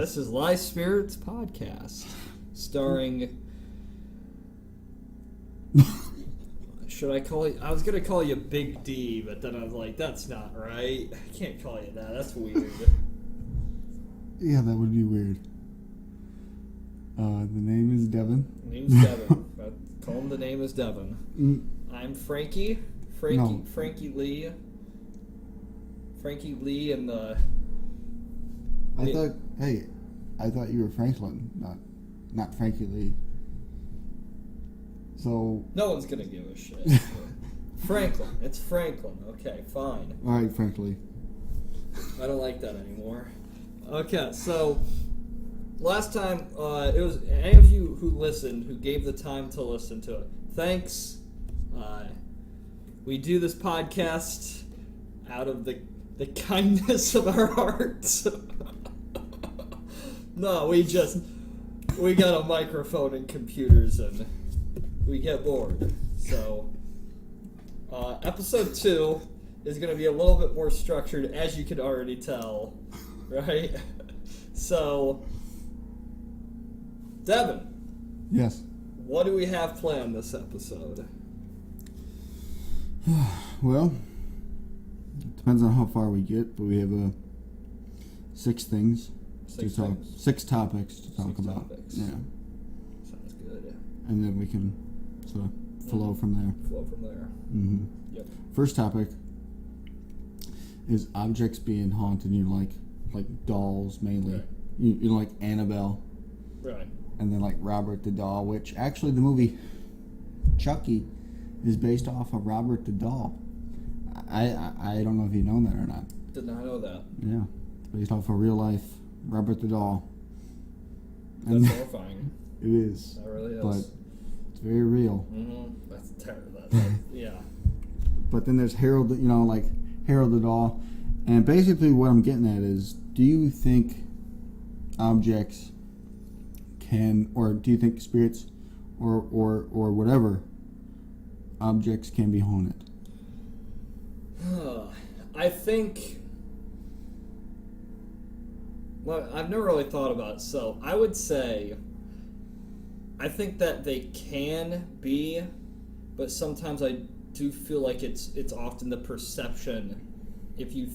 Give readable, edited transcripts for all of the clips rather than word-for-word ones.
This is Lie Spirits Podcast, starring... Should I call you... I was going to call you Big D, but then I was like, that's not right. I can't call you that. That's weird. Yeah, that would be weird. The name is Devin. The name's Devin. Call him the name is Devin. I'm Frankie. Frankie Lee. Frankie Lee and the... I thought you were Franklin, not Frankie Lee. So... No one's going to give a shit. Franklin. It's Franklin. Okay, fine. Alright, Franklin. I don't like that anymore. Okay, so... Last time, it was any of you who listened, who gave the time to listen to it. Thanks. We do this podcast out of the kindness of our hearts. No, we got a microphone and computers and we get bored. So, episode 2 is going to be a little bit more structured, as you can already tell, right? So... Devin. Yes. What do we have planned this episode? Well, it depends on how far we get, but we have 6 things to talk. 6 topics to talk about. Topics. Yeah. Sounds good. And then we can sort of flow from there. Mm-hmm. Yep. First topic is objects being haunted. You like dolls mainly. Right. You like Annabelle. Right. And then like Robert the Doll, which actually the movie Chucky is based off of Robert the Doll. I don't know if you know that or not. Did not know that. Yeah, it's based off of real life Robert the Doll. That's horrifying. It is. That really is. But it's very real. Mm-hmm. That's terrible. Yeah. But then there's Harold, like Harold the Doll. And basically what I'm getting at is, do you think objects or do you think spirits or whatever objects can be haunted? I think... Well, I've never really thought about it, so I would say I think that they can be, but sometimes I do feel like it's often the perception. If you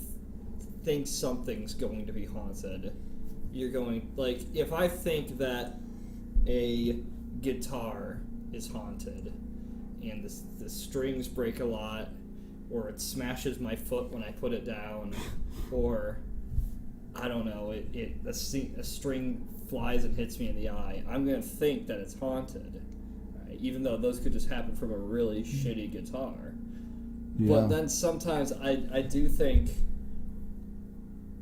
think something's going to be haunted, you're going... Like, if I think that a guitar is haunted and the strings break a lot, or it smashes my foot when I put it down, or I don't know, a string flies and hits me in the eye, I'm going to think that it's haunted, right? Even though those could just happen from a really shitty guitar. Yeah. But then sometimes I do think,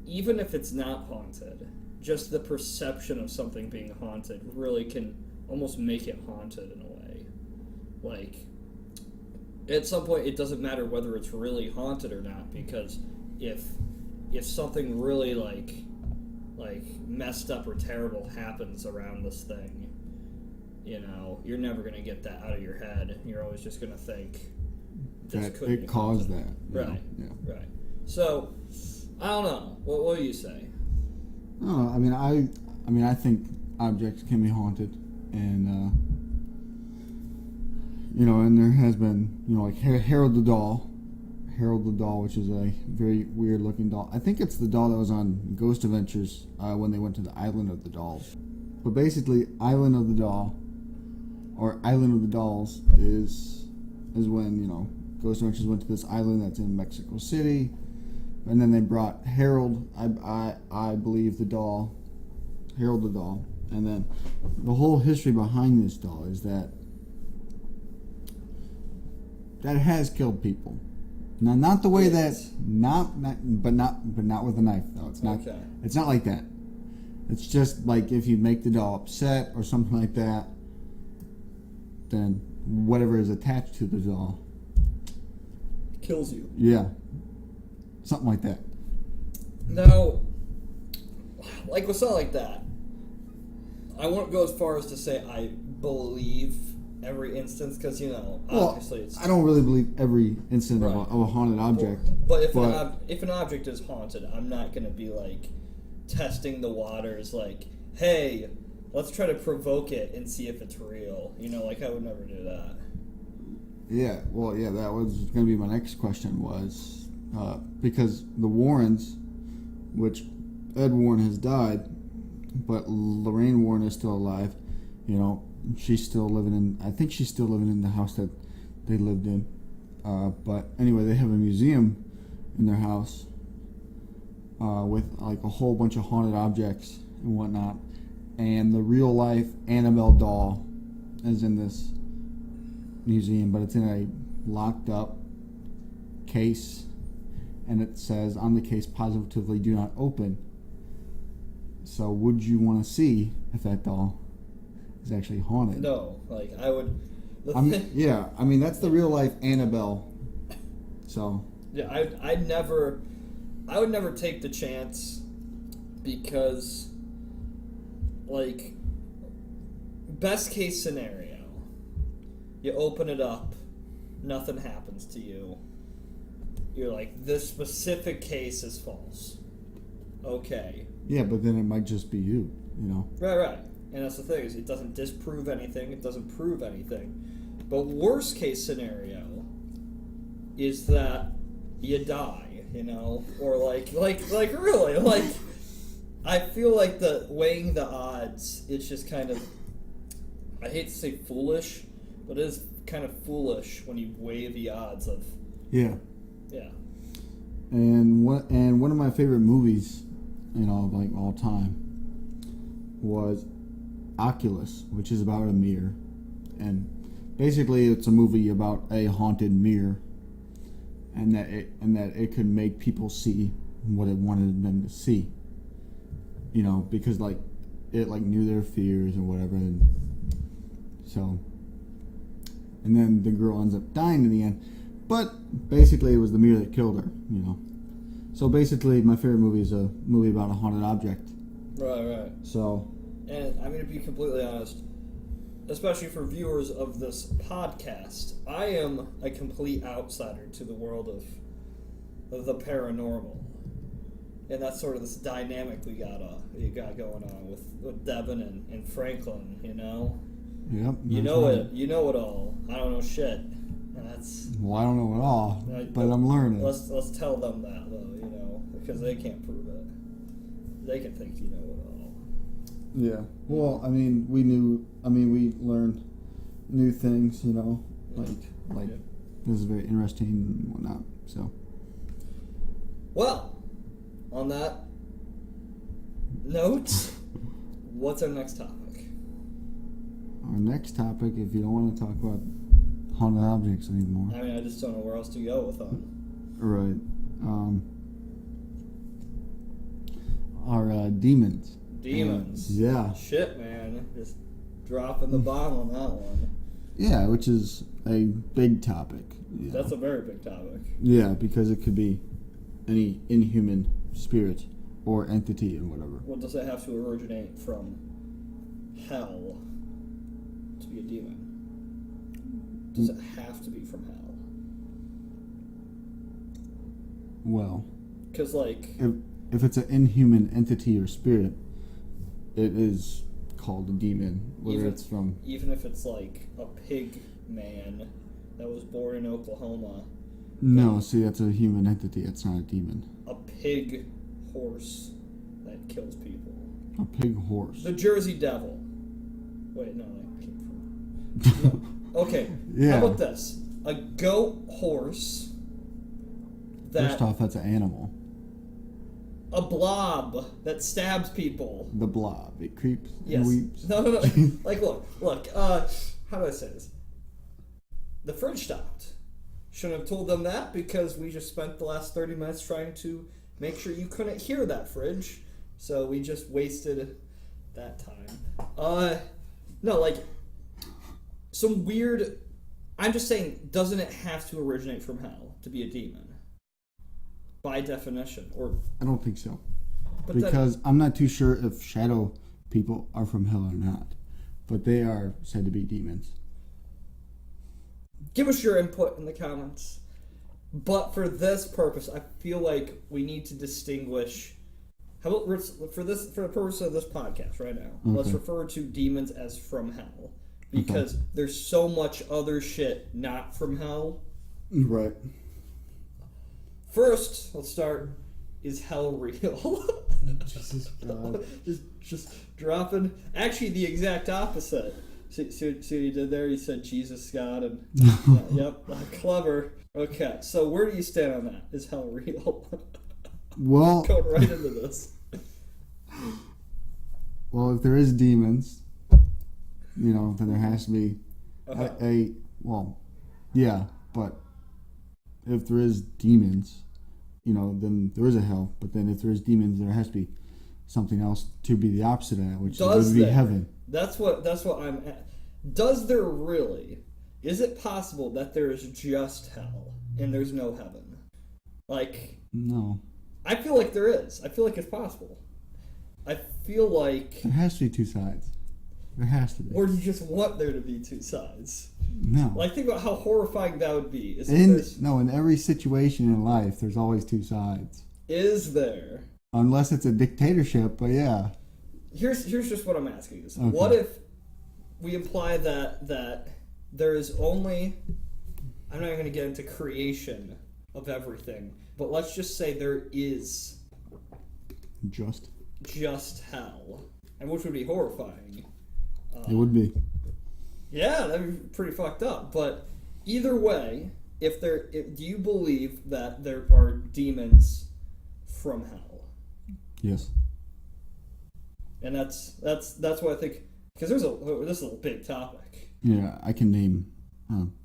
even if it's not haunted, just the perception of something being haunted really can almost make it haunted in a way. Like, at some point, it doesn't matter whether it's really haunted or not, because if something really like messed up or terrible happens around this thing, you're never going to get that out of your head. You're always just going to think that it caused that. Right. Yeah. Right. So, I don't know. What do you say? No, I think objects can be haunted, and and there has been, like Harold the Doll, which is a very weird looking doll. I think it's the doll that was on Ghost Adventures when they went to the Island of the Dolls. But basically, Island of the Doll, or Island of the Dolls, is when Ghost Adventures went to this island that's in Mexico City. And then they brought Harold, I believe, Harold the Doll. And then the whole history behind this doll is that it has killed people. Now, not the way that, not with a knife though. It's not. Okay. It's not like that. It's just like if you make the doll upset or something like that, then whatever is attached to the doll kills you. Yeah. Something like that. Now, like with something like that, I won't go as far as to say I believe every instance, because obviously it's... I don't really believe every incident of a haunted object. But if an object is haunted, I'm not going to be like testing the waters, like, hey, let's try to provoke it and see if it's real. You know, like, I would never do that. Yeah, well, yeah, that was going to be my next question was, because the Warrens, which Ed Warren has died, but Lorraine Warren is still alive, you know, she's still living in, I think she's still living in the house that they lived in. But anyway, they have a museum in their house with like a whole bunch of haunted objects and whatnot. And the real life Annabelle doll is in this museum, but it's in a locked up case, and it says on the case, positively do not open. So would you want to see if that doll is actually haunted? No, like, I would... Yeah, I mean, that's the real life Annabelle. So... Yeah, I would never take the chance, because, like, best case scenario, you open it up, nothing happens to you. You're like, this specific case is false. Okay. Yeah, but then it might just be you know? Right. And that's the thing, is it doesn't disprove anything, it doesn't prove anything. But worst case scenario is that you die, you know? Or like really, like, I feel like the weighing the odds, it's just kind of, I hate to say foolish, but it is kind of foolish when you weigh the odds of... Yeah. Yeah. And one of my favorite movies, you know, like all time, was Oculus, which is about a mirror, and basically it's a movie about a haunted mirror, and that it could make people see what it wanted them to see, you know, because like it like knew their fears or whatever, and so, and then the girl ends up dying in the end, but basically it was the mirror that killed her, you know. So basically my favorite movie is a movie about a haunted object. Right. So, and I mean, to be completely honest, especially for viewers of this podcast, I am a complete outsider to the world of the paranormal, and that's sort of this dynamic we got going on with Devin and Franklin. You know, yep. You know it. You know it all. I don't know shit, and that's. Well, I don't know it all, but I'm learning. Let's tell them that though, you know, because they can't prove it. They can think you know it all. Yeah. Well, I mean, we learned new things, you know, like Yeah. this is very interesting and whatnot. So. Well, on that note, what's our next topic? Our next topic, if you don't want to talk about haunted objects anymore. I mean, I just don't know where else to go with them. Right. Our demons. Demons. Yeah. Shit, man. Just dropping the bomb on that one. Yeah, which is a big topic. Yeah. That's a very big topic. Yeah, because it could be any inhuman spirit or entity and whatever. Well, does it have to originate from hell to be a demon? Does it have to be from hell? Well, Because, like... If it's an inhuman entity or spirit, it is called a demon, whether it's from... Even if it's, like, a pig man that was born in Oklahoma. No, see, that's a human entity. It's not a demon. A pig horse that kills people. A pig horse. The Jersey Devil. Wait, no, that came from... No. Okay, Yeah. How about this? A goat horse that... First off, that's an animal. A blob that stabs people. The blob. It creeps Yes. and weeps. No. Like, look. How do I say this? The fridge stopped. Shouldn't have told them that because we just spent the last 30 minutes trying to make sure you couldn't hear that fridge. So we just wasted that time. No, like, some weird... I'm just saying, doesn't it have to originate from hell to be a demon? By definition, or... I don't think so. But Because I'm not too sure if shadow people are from hell or not. But they are said to be demons. Give us your input in the comments. But for this purpose, I feel like we need to distinguish How about for the purpose of this podcast right now? Let's refer to demons as from hell, because there's so much other shit not from hell. Right. First, let's start. Is hell real? Jesus God. just dropping. Actually, the exact opposite. See what he did there? He said Jesus, God, and yep, clever. Okay, so where do you stand on that? Is hell real? Well, going right into this. Well, if there is demons, then there has to be yeah. But if there is demons, then there is a hell. But then if there is demons, there has to be something else to be the opposite of that, which would be heaven. That's what I'm at. Does there really? Is it possible that there is just hell and there's no heaven? No. I feel like there is. I feel like it's possible. I feel like there has to be two sides. There has to be. Or do you just want there to be two sides? No. Think about how horrifying that would be. In every situation in life, there's always two sides. Is there? Unless it's a dictatorship, but yeah. Here's just what I'm asking is, what if we imply that there is only, I'm not going to get into creation of everything, but let's just say there is just hell, and which would be horrifying. It would be. Yeah, that'd be pretty fucked up. But either way, do you believe that there are demons from hell? Yes. And that's what I think, because this is a big topic. Yeah, I can name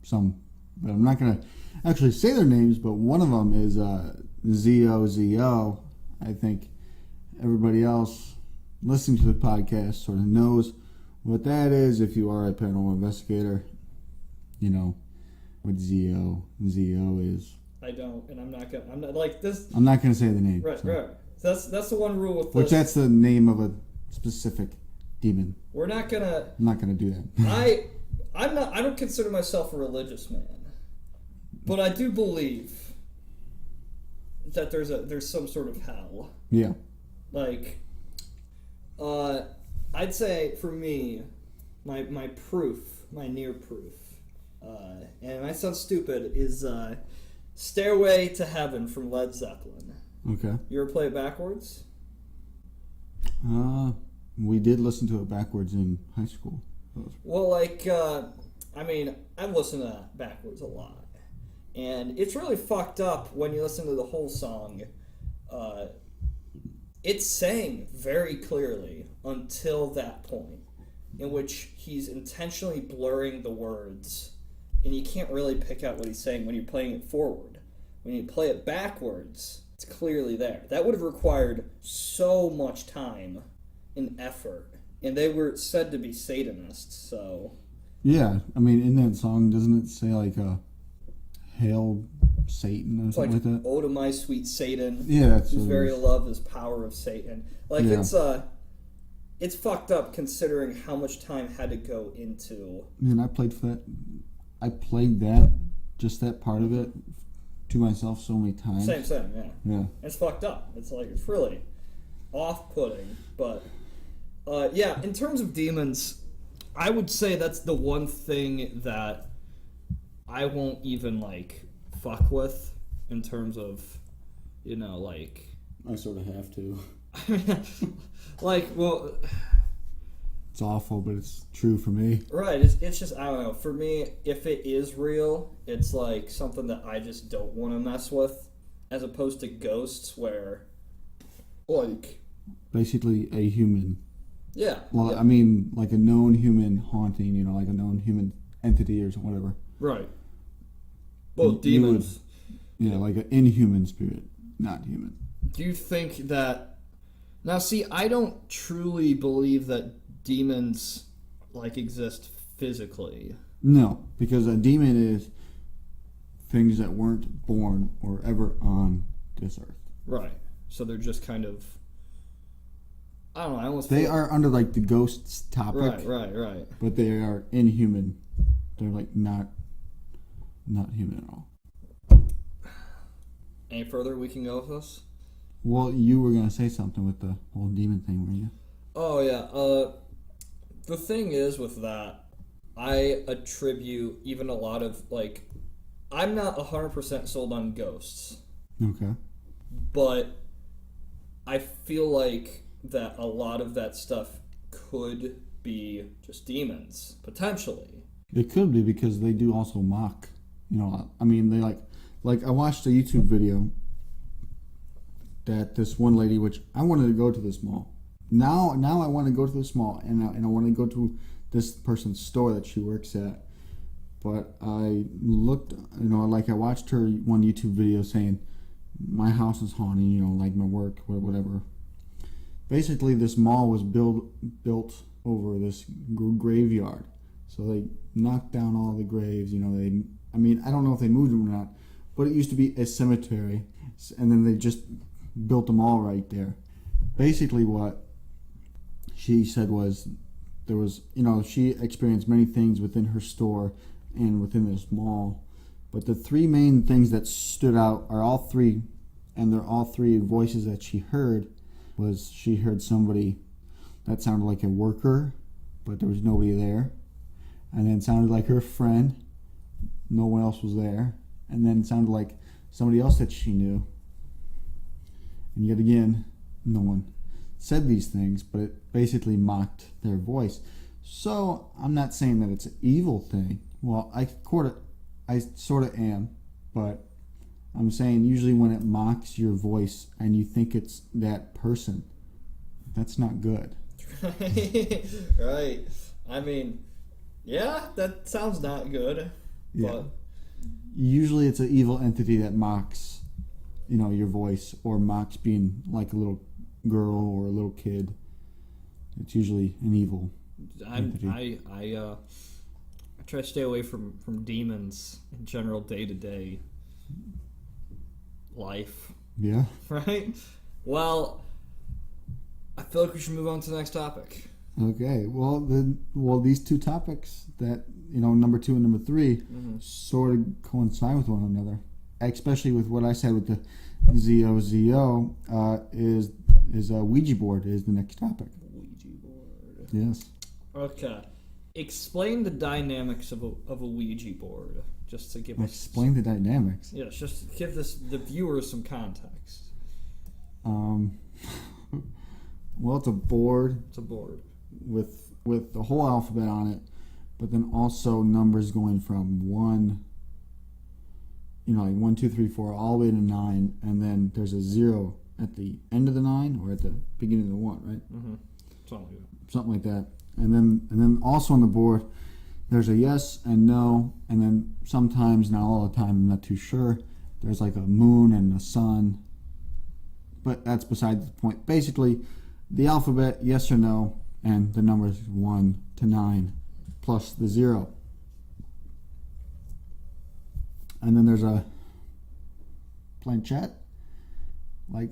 some, but I'm not gonna actually say their names. But one of them is ZOZO. I think everybody else listening to the podcast sort of knows what that is. If you are a paranormal investigator, you know what ZO is. I don't, and I'm not like this. I'm not gonna say the name. Right, so. Right. That's the one rule with this. Which that's the name of a specific demon. I'm not gonna do that. I don't consider myself a religious man, but I do believe that there's some sort of hell. Yeah. I'd say for me, my near proof, and it might sound stupid, is Stairway to Heaven from Led Zeppelin. Okay. You ever play it backwards? We did listen to it backwards in high school. Well, I've listened to that backwards a lot. And it's really fucked up when you listen to the whole song. It's saying very clearly until that point, in which he's intentionally blurring the words, and you can't really pick out what he's saying when you're playing it forward. When you play it backwards, it's clearly there. That would have required so much time and effort, and they were said to be Satanists, so... Yeah, in that song, doesn't it say, Hail Satan or something like that? Oh, to my sweet Satan. Yeah, that's whose very love is power of Satan. It's fucked up considering how much time had to go into... I played that, just that part of it, to myself so many times. Same, yeah. Yeah. It's fucked up. It's really off-putting, but... in terms of demons, I would say that's the one thing that I won't even, fuck with in terms of, I sort of have to. Well... It's awful, but it's true for me. Right, it's just, I don't know, for me, if it is real, it's something that I just don't want to mess with, as opposed to ghosts where, basically a human. Yeah. Well, yeah. a known human haunting, a known human entity or whatever. Right. Well, demons. An inhuman spirit, not human. Do you think that... Now, see, I don't truly believe that demons, exist physically. No, because a demon is things that weren't born or ever on this earth. Right. So they're just kind of... I don't know, I almost They are under, the ghosts topic. Right. But they are inhuman. They're, not human at all. Any further we can go with this? Well, you were gonna say something with the whole demon thing, were you? Oh yeah. The thing is with that, I attribute even a lot of like, I'm not 100% sold on ghosts, Okay. but I feel like that a lot of that stuff could be just demons potentially. It could be because they do also mock. You know, I mean, they like I watched a YouTube video that this one lady, which I wanted to go to this mall. Now I want to go to this mall and I want to go to this person's store that she works at. But I looked, you know, like I watched her one YouTube video saying, my house is haunted, you know, like my work, whatever. Basically, this mall was built over this graveyard. So they knocked down all the graves, you know, I mean, I don't know if they moved them or not, but it used to be a cemetery, and then they just built them all right there. Basically, what she said was, there was, you know, she experienced many things within her store and within this mall, but the three main things that stood out are all three, and they're all three voices that she heard. Was she heard somebody that sounded like a worker, but there was nobody there, and then sounded like her friend, no one else was there, and then sounded like somebody else that she knew, and yet again, no one said these things, but it basically mocked their voice. So I'm not saying that it's an evil thing. Well, I sort of am, but I'm saying usually when it mocks your voice and you think it's that person, that's not good. Right. I mean, yeah, that sounds not good. Yeah. But Usually it's an evil entity that mocks, you know, your voice, or mocks being like a little girl or a little kid. It's usually an evil entity. I try to stay away from demons in general day-to-day life. Yeah. Right? Well, I feel like we should move on to the next topic. Okay. Well, these two topics that, you know, number 2 and number 3, sort of coincide with one another. Especially with what I said with the ZO is a Ouija board is the next topic. Ouija board. Yes. Okay. Explain the dynamics of a Ouija board, just to give us... Explain the dynamics. Yes, just to give the viewers some context. Well, it's a board. It's a board. With the whole alphabet on it, but then also numbers going from 1, you know, like 1, 2, 3, 4, all the way to 9, and then there's a 0 at the end of the 9 or at the beginning of the 1, right? Mm-hmm. Something like that. And then also on the board, there's a yes and no, and then sometimes, not all the time, I'm not too sure, there's like a moon and a sun, but that's beside the point. Basically, the alphabet, yes or no, and the numbers 1 to 9 plus the 0. And then there's a planchette. Like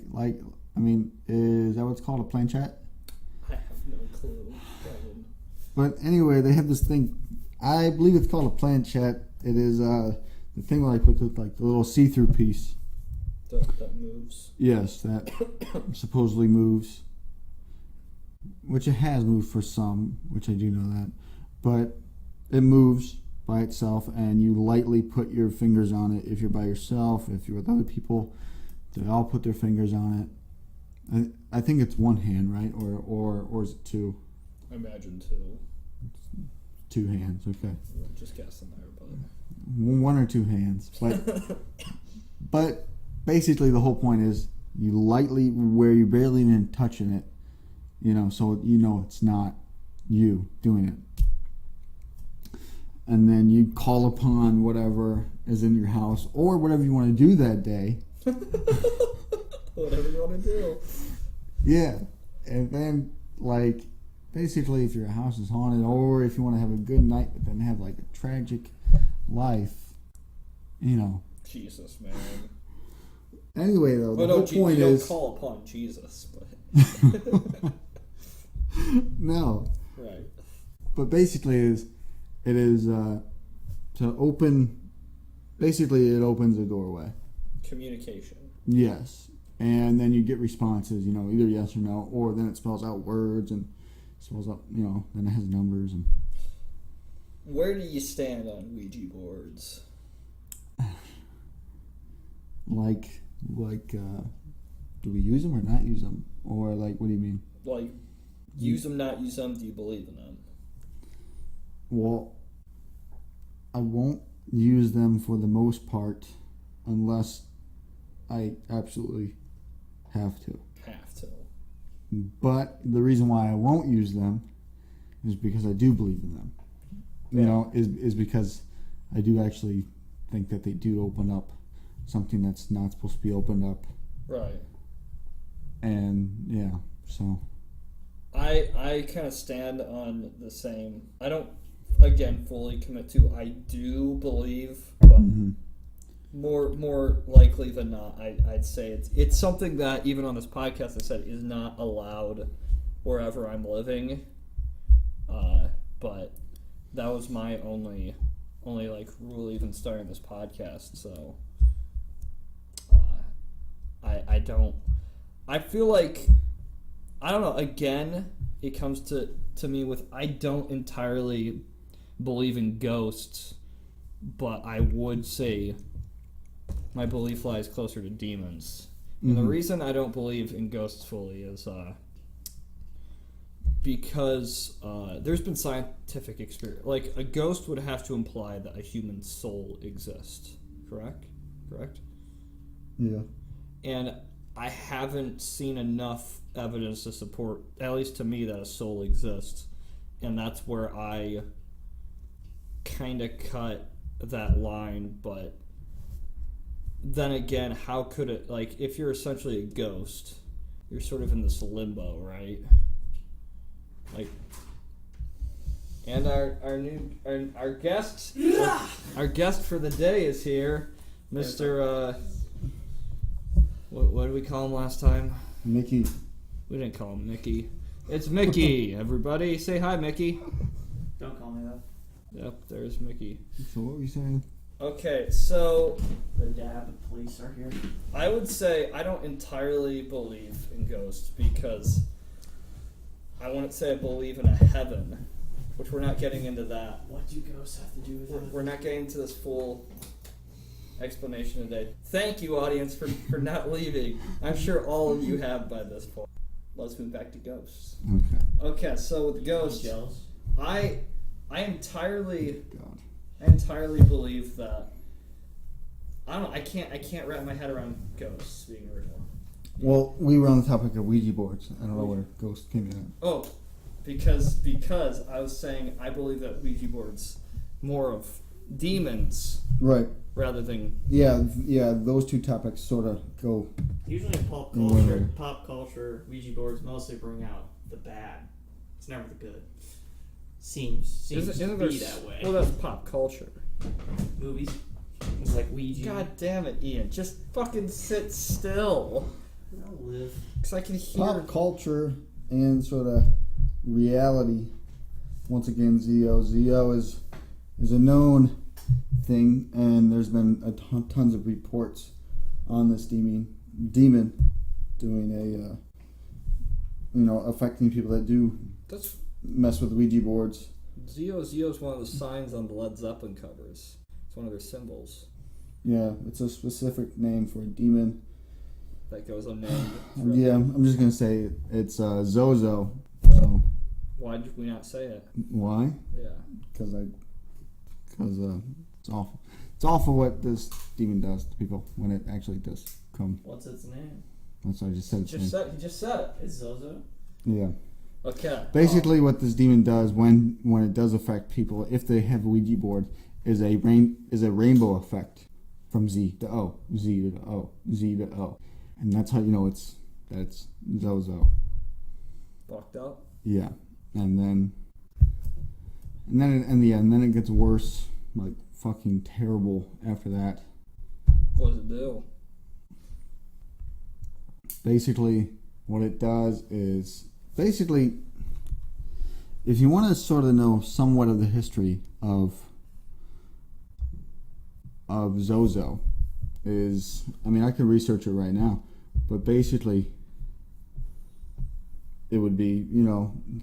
I mean, is that what it's called, a planchette? I have no clue. But anyway, they have this thing. I believe it's called a planchette. It is the thing where I put the little see-through piece. That moves. Yes, that supposedly moves. Which it has moved for some, which I do know that. But it moves by itself, and you lightly put your fingers on it. If you're by yourself, if you're with other people, they all put their fingers on it. I think it's one hand, right? Or is it 2? I imagine 2. 2 hands, okay. Just guessing there, but 1 or 2 hands. But basically the whole point is you lightly, where you're barely even touching it, you know, so you know it's not you doing it. And then you call upon whatever is in your house or whatever you want to do that day. Whatever you want to do. Yeah. And then, like, basically if your house is haunted, or if you want to have a good night but then have like a tragic life, you know. Jesus, man. Anyway, though, the whole point is... don't call upon Jesus, but... No. Right. But basically it is to open... Basically, it opens a doorway. Communication. Yes. and then you get responses, either yes or no, or then it spells out words and spells out, then it has numbers. And where do you stand on Ouija boards? Do we use them or not use them? Or, what do you mean? Like, use them, not use them, do you believe in them? Well, I won't use them for the most part unless I absolutely have to. But the reason why I won't use them is because I do believe in them. Is because I do actually think that they do open up something that's not supposed to be opened up. Right. And yeah, so I kind of stand on the same. I don't, again, fully commit to. I do believe, but more likely than not, I'd say it's something that even on this podcast I said is not allowed wherever I'm living. But that was my only rule even starting this podcast. So I don't. I feel like, I don't know, again, it comes to me with, I don't entirely believe in ghosts, but I would say my belief lies closer to demons. And the reason I don't believe in ghosts fully is because there's been scientific experience. Like, a ghost would have to imply that a human soul exists, correct? Yeah. And I haven't seen enough evidence to support, at least to me, that a soul exists. And that's where I kind of cut that line. But then again, how could it, if you're essentially a ghost, you're sort of in this limbo, right? And our guest for the day is here, Mr. What did we call him last time? Mickey. We didn't call him Mickey. It's Mickey, everybody. Say hi, Mickey. Don't call me that. Yep, there's Mickey. So what were you saying? Okay, so The dab police are here. I would say I don't entirely believe in ghosts because I wouldn't say I believe in a heaven, which we're not getting into that. What do ghosts have to do with it? We're not getting into this full explanation today. Thank you, audience, for not leaving. I'm sure all of you have by this point. Let's move back to ghosts. Okay, so with ghosts, jealous. I entirely God. I entirely believe that. I don't know. I can't wrap my head around ghosts being real. Well, we were on the topic of Ouija boards. I don't know where ghosts came in. Oh, because I was saying I believe that Ouija boards more of demons, Right. rather than Yeah. Those two topics sort of go. Usually in pop culture, Ouija boards mostly bring out the bad. It's never the good. Seems to be that way. Well, that's pop culture. Movies. It's like Ouija. God damn it, Ian! Just fucking sit still. I'll live. Cause I can hear. Pop culture and sort of reality. Once again, Zeo is a known thing, and there's been tons of reports on this demon doing affecting people that do That's mess with Ouija boards. Zeo's one of the signs on the Led Zeppelin covers. It's one of their symbols Yeah, it's a specific name for a demon. that goes unnamed. Yeah, I'm just gonna say it's Zozo. So Why did we not say it? why? Yeah. Because it's awful. It's awful what this demon does to people when it actually does come. What's its name? That's what I just said. Its name. He just said it. It's Zozo. Yeah. Okay. Basically, what this demon does when it does affect people, if they have a Ouija board, is a rainbow effect from Z to O, Z to O, Z to O, and that's how you know that's Zozo. Fucked up. Yeah, and then it gets worse, like fucking terrible after that. What does it do? Basically, what it does is if you want to sort of know somewhat of the history of Zozo, I could research it right now, But basically, it would be,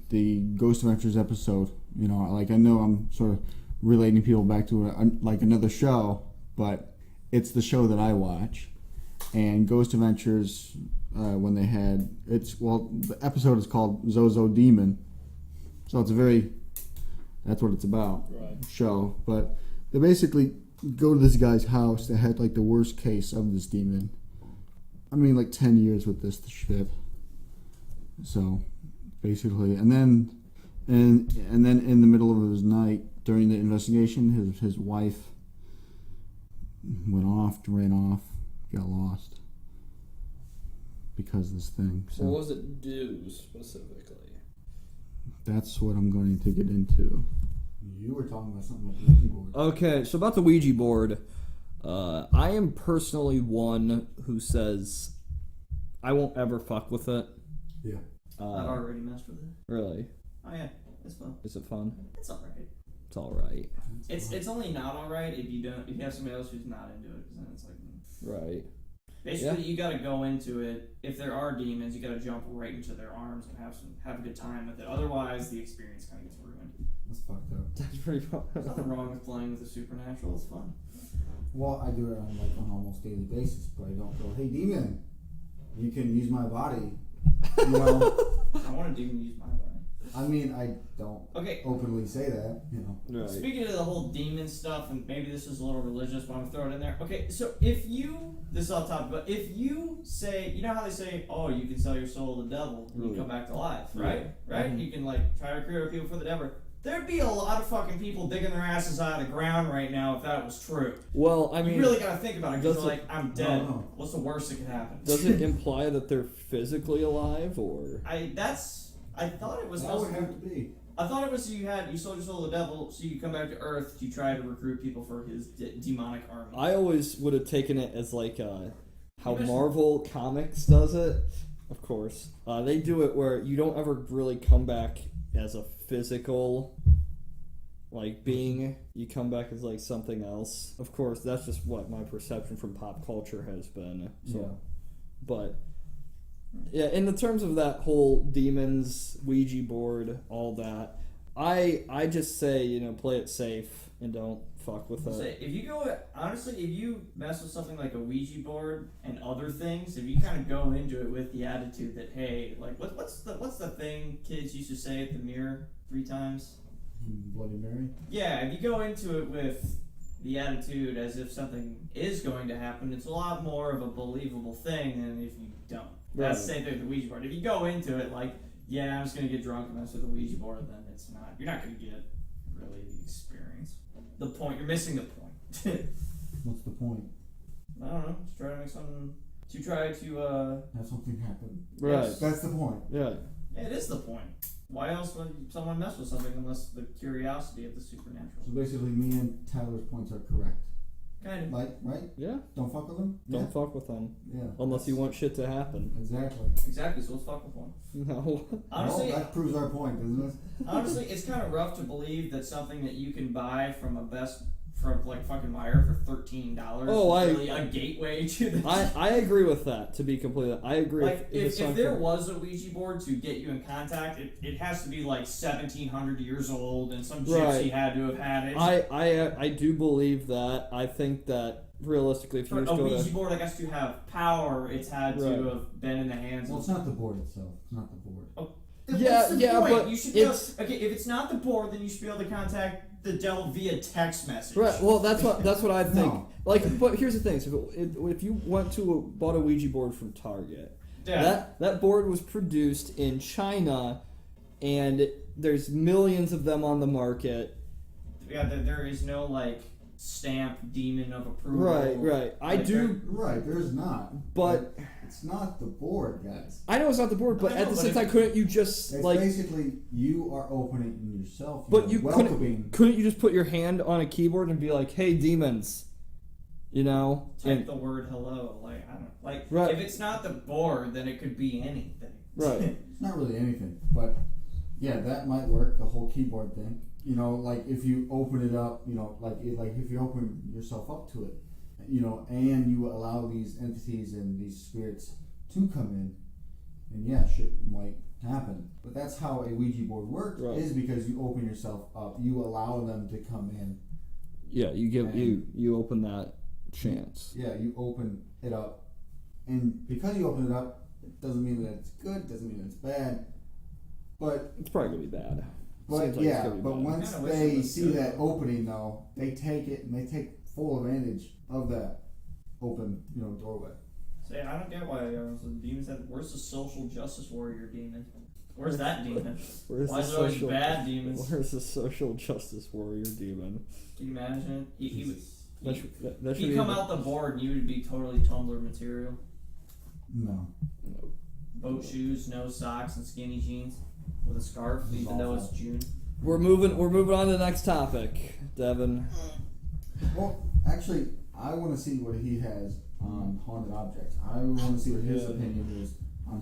the Ghost Adventures episode. Like, I know I'm sort of relating people back to like another show, but it's the show that I watch. And Ghost Adventures, when they had the episode is called Zozo Demon, so it's that's what it's about, right. Show. But they basically go to this guy's house that had like the worst case of this demon. I mean, like 10 years with this shit. So basically, and then in the middle of his night during the investigation, his wife ran off, got lost because of this thing. So what was it do specifically? That's what I'm going to get into. You were talking about something about the Ouija board. Okay, so about the Ouija board, I am personally one who says I won't ever fuck with it. Yeah. I've already messed with it. Really? Oh yeah, it's fun. Is it fun? It's alright. It's alright. It's only not alright if you have somebody else who's not into it, because then it's like. Right. Basically, you got to go into it. If there are demons, you got to jump right into their arms and have a good time with it. Otherwise, the experience kind of gets ruined. That's fucked up. That's pretty fun. There's nothing wrong with playing with the supernatural. It's fun. Well, I do it on an almost daily basis, but I don't go, hey demon, you can use my body. I want a demon to use my body. I mean, I don't openly say that, Right. Speaking of the whole demon stuff, and maybe this is a little religious, but I'm going to throw it in there. Okay, so this is off topic, but if you say, you know how they say, oh, you can sell your soul to the devil and you come back to life, right? Yeah. Right? Mm-hmm. You can, try to recruit people for the devil. There'd be a lot of fucking people digging their asses out of the ground right now if that was true. Well, I mean, you really got to think about it, because I'm dead. No. What's the worst that could happen? Does it imply that they're physically alive, or? I thought it was. That would have to be. I thought it was you sold your soul to the devil, so you come back to Earth to try to recruit people for his demonic army. I always would have taken it as how Marvel Comics does it. Of course, they do it where you don't ever really come back as a physical being. You come back as something else. Of course, that's just what my perception from pop culture has been. So, yeah. But. Yeah, in the terms of that whole demons, Ouija board, all that, I just say, play it safe and don't fuck with it. If you mess with something like a Ouija board and other things, if you kind of go into it with the attitude that, hey, what's the thing kids used to say at the mirror 3 times? Bloody Mary? Yeah, if you go into it with the attitude as if something is going to happen, it's a lot more of a believable thing than if you don't. That's the same thing with the Ouija board. If you go into it I'm just going to get drunk and mess with the Ouija board, then you're not going to get really the experience. You're missing the point. What's the point? I don't know, just try to make something, have something happen. Right. Yes. That's the point. Yeah. Yeah, it is the point. Why else would someone mess with something unless the curiosity of the supernatural? So basically, me and Tyler's points are correct. Kind of. Right? Yeah. Don't fuck with them? Don't fuck with them. Yeah. Unless you want shit to happen. Exactly, so let's fuck with one. No. Honestly, that proves our point, doesn't it? Honestly, it's kind of rough to believe that something that you can buy from fucking Meyer for $13 is really a gateway to this. I agree with that, to be completely. I agree. If there was a Ouija board to get you in contact, it has to be 1,700 years old, and some gypsy had to have had it. I do believe that. I think that realistically, if you a Ouija board, I guess, to have power, it's had to have been in the hands. Well, it's not the board itself. It's not the board. Oh, but you should if it's not the board, then you should be able to contact the devil via text message. Right. Well, that's what I think. No. But here's the thing: so if you bought a Ouija board from Target, yeah. that board was produced in China, and there's millions of them on the market. Yeah, there is no stamp demon of approval. Right. There's not. But it's not the board, guys. I know it's not the board, but at the same time, couldn't you just it's basically you are opening yourself. But you welcoming. Couldn't you just put your hand on a keyboard and be like, "Hey, demons," Type the word hello. I don't know. If it's not the board, then it could be anything. Right. It's not really anything, but yeah, that might work. The whole keyboard thing. If you open it up, if you open yourself up to it, and you allow these entities and these spirits to come in, and yeah, shit might happen. But that's how a Ouija board works, is because you open yourself up. You allow them to come in. Yeah, you open that chance. Yeah, you open it up. And because you open it up, it doesn't mean that it's good, doesn't mean that it's bad. But it's probably going to be bad. But yeah, but once they see that opening, though, they take it and they take full advantage of that open, doorway. See, I don't get why the demons have. Where's the social justice warrior demon? Where's that demon? Why is there always bad demons? Where's the social justice warrior demon? Can you imagine? He'd come out the board and you would be totally Tumblr material. No. Boat shoes, no socks, and skinny jeans with a scarf, even though it's June. We're moving on to the next topic, Devin. Well, actually, I want to see what he has on haunted objects. I want to see what his opinion is on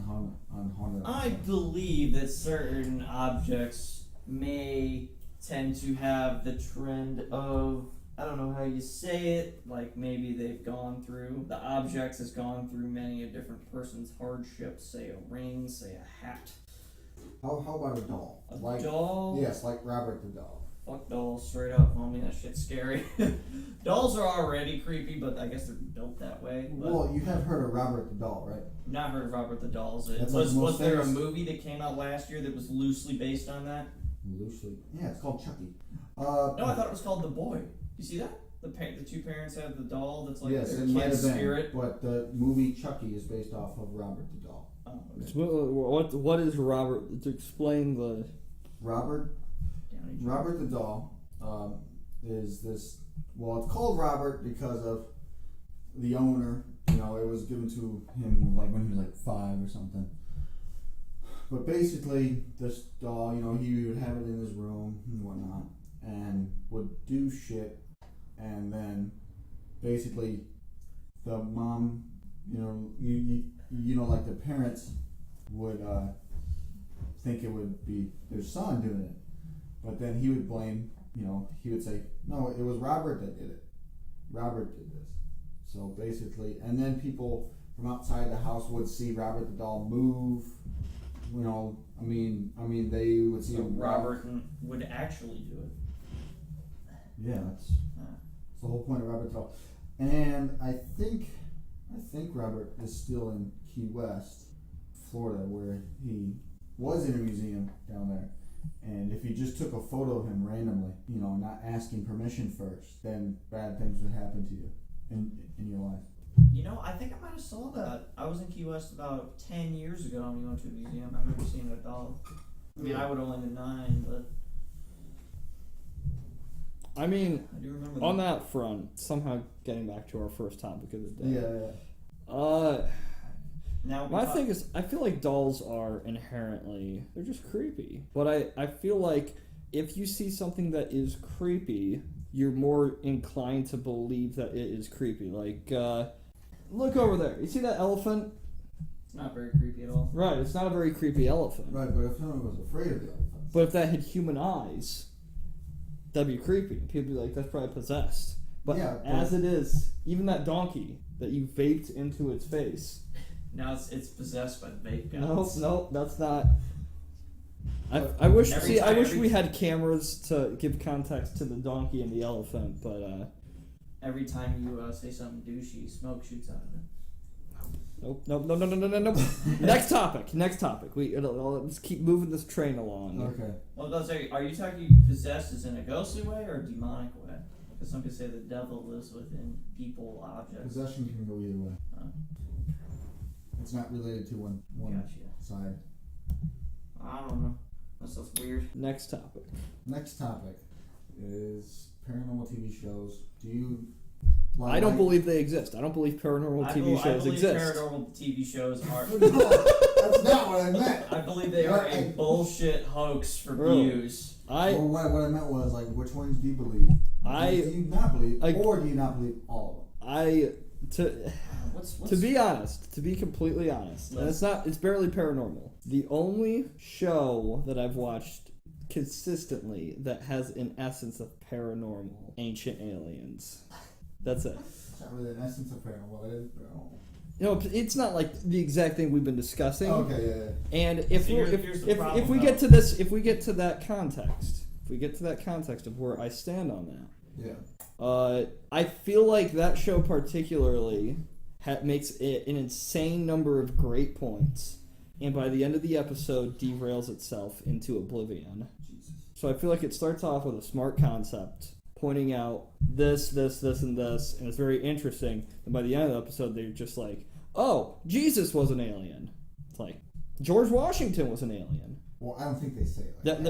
haunted objects. I believe that certain objects may tend to have the trend of, I don't know how you say it, like maybe they've gone through, the objects has gone through many a different person's hardships, say a ring, say a hat. How about a doll? A doll? Yes, like Robert the doll. Fuck dolls, straight up, homie, that shit's scary. Dolls are already creepy, but I guess they're built that way. Well, you have heard of Robert the doll, right? Not heard of Robert the Dolls. Was there a movie that came out last year that was loosely based on that? Loosely? Yeah, it's called Chucky. No, I thought it was called The Boy. You see that? The two parents have the doll that's like yes, their kid's spirit. But the movie Chucky is based off of Robert the doll. Oh, okay. What is Robert? To explain the Robert the doll is this. Well, it's called Robert because of the owner. It was given to him like when he was like 5 or something. But basically, this doll, he would have it in his room and whatnot, and would do shit, and then basically the mom, like the parents would think it would be their son doing it, but then he would blame, he would say, no, it was Robert that did it. Robert did this. So basically, and then people from outside the house would see Robert the doll move. They would see him. Robert would actually do it. Yeah, that's the whole point of Robert the doll. And I think Robert is still in Key West, Florida, where he was in a museum down there. And if you just took a photo of him randomly, not asking permission first, then bad things would happen to you in your life. I think I might have saw that. I was in Key West about 10 years ago and we went to a museum. I remember seeing a doll. I would have only been 9, but... I do remember on that front, somehow getting back to our first topic of the day. Yeah. My thing is, I feel like dolls are inherently, they're just creepy. But I feel like if you see something that is creepy, you're more inclined to believe that it is creepy. Like, look over there. You see that elephant? It's not very creepy at all. Right, it's not a very creepy elephant. Right, but if someone was afraid of the elephant. But if that had human eyes, that'd be creepy. People would be like, that's probably possessed. But as it is, even that donkey that you vaped into its face. Now it's possessed by the vape guns. No, that's not. I wish we had cameras to give context to the donkey and the elephant, but every time you say something douchey, smoke shoots out of it. Nope. Next topic. Let's keep moving this train along. Okay. Well, let's say, are you talking possessed as in a ghostly way or a demonic way? Because some could say the devil lives within people, objects. Possession can go either way. It's not related to one side. I don't know. That's just weird. Next topic is paranormal TV shows. Do you... I don't believe they exist. I don't believe paranormal TV shows exist. Paranormal TV shows are... That's not what I meant. I believe they are a bullshit hoax for views. What I meant was, which ones do you believe? Do you not believe, or do you not believe all of them? To be honest, to be completely honest, and it's barely paranormal. The only show that I've watched consistently that has an essence of paranormal, Ancient Aliens. That's it. It's not really an essence of paranormal. It is paranormal. it's not like the exact thing we've been discussing. Okay, yeah. And if So we here's the problem, if we though. get to this, if we get to that context of where I stand on that, Yeah. I feel like that show particularly makes it an insane number of great points, and by the end of the episode, derails itself into oblivion. Jesus. So I feel like it starts off with a smart concept, pointing out this, and this, and it's very interesting. And by the end of the episode, they're just like, "Oh, Jesus was an alien." It's like George Washington was an alien. Well, I don't think they say it like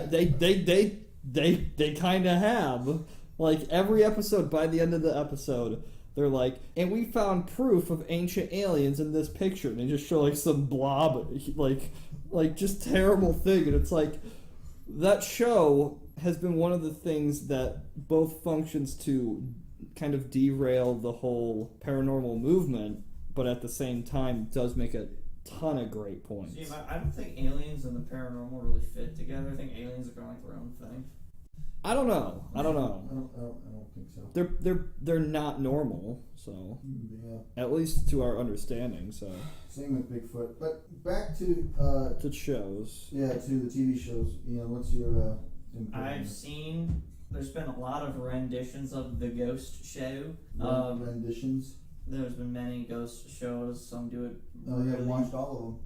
that. They kind of have. Like every episode, by the end of the episode, they're like, and we found proof of ancient aliens in this picture. And they just show like some blob, like just terrible thing. And it's like, that show has been one of the things that both functions to kind of derail the whole paranormal movement, but at the same time does make a ton of great points. See, I don't think aliens and the paranormal really fit together. I think aliens are going like their own thing. I don't know. I don't think so. They're not normal, so Yeah. at least to our understanding. So Same with Bigfoot. But back to it shows. to the TV shows. What's your input on I've this? seen there's been a lot of renditions of the Ghost Show. Renditions? There's been many ghost shows. Some do it. Oh, yeah, I watched all of them.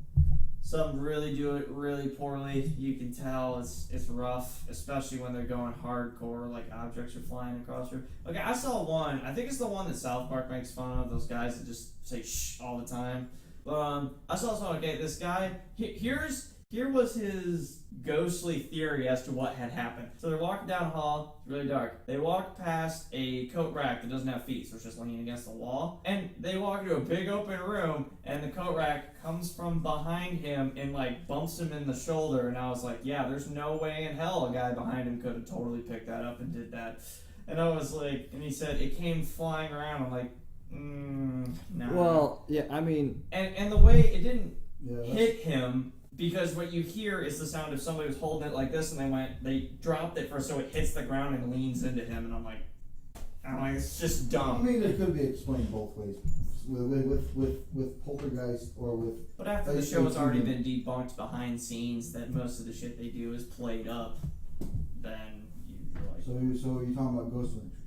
Some really do it really poorly. You can tell it's rough, especially when they're going hardcore, like objects are flying across your. Okay, I saw one. I think it's the one that South Park makes fun of. Those guys that just say shh all the time. But I saw someone. Okay, this guy. Here was his ghostly theory as to what had happened. So they're walking down a hall, it's really dark. They walk past a coat rack that doesn't have feet, so it's just leaning against the wall. And they walk into a big open room, and the coat rack comes from behind him and like bumps him in the shoulder. And I was like, yeah, there's no way in hell a guy behind him could have totally picked that up and did that. And I was like, and he said it came flying around. I'm like, nah. Well, yeah, I mean, And the way it didn't Yeah. hit him, because what you hear is the sound of somebody was holding it like this, and they dropped it so it hits the ground and leans into him, and I'm like, it's just I dumb. mean, it could be explained both ways. With poltergeist or with. But after the Like, show has already you- been debunked behind scenes that most of the shit they do is played up, then you're like, So you're talking about Ghost Adventures?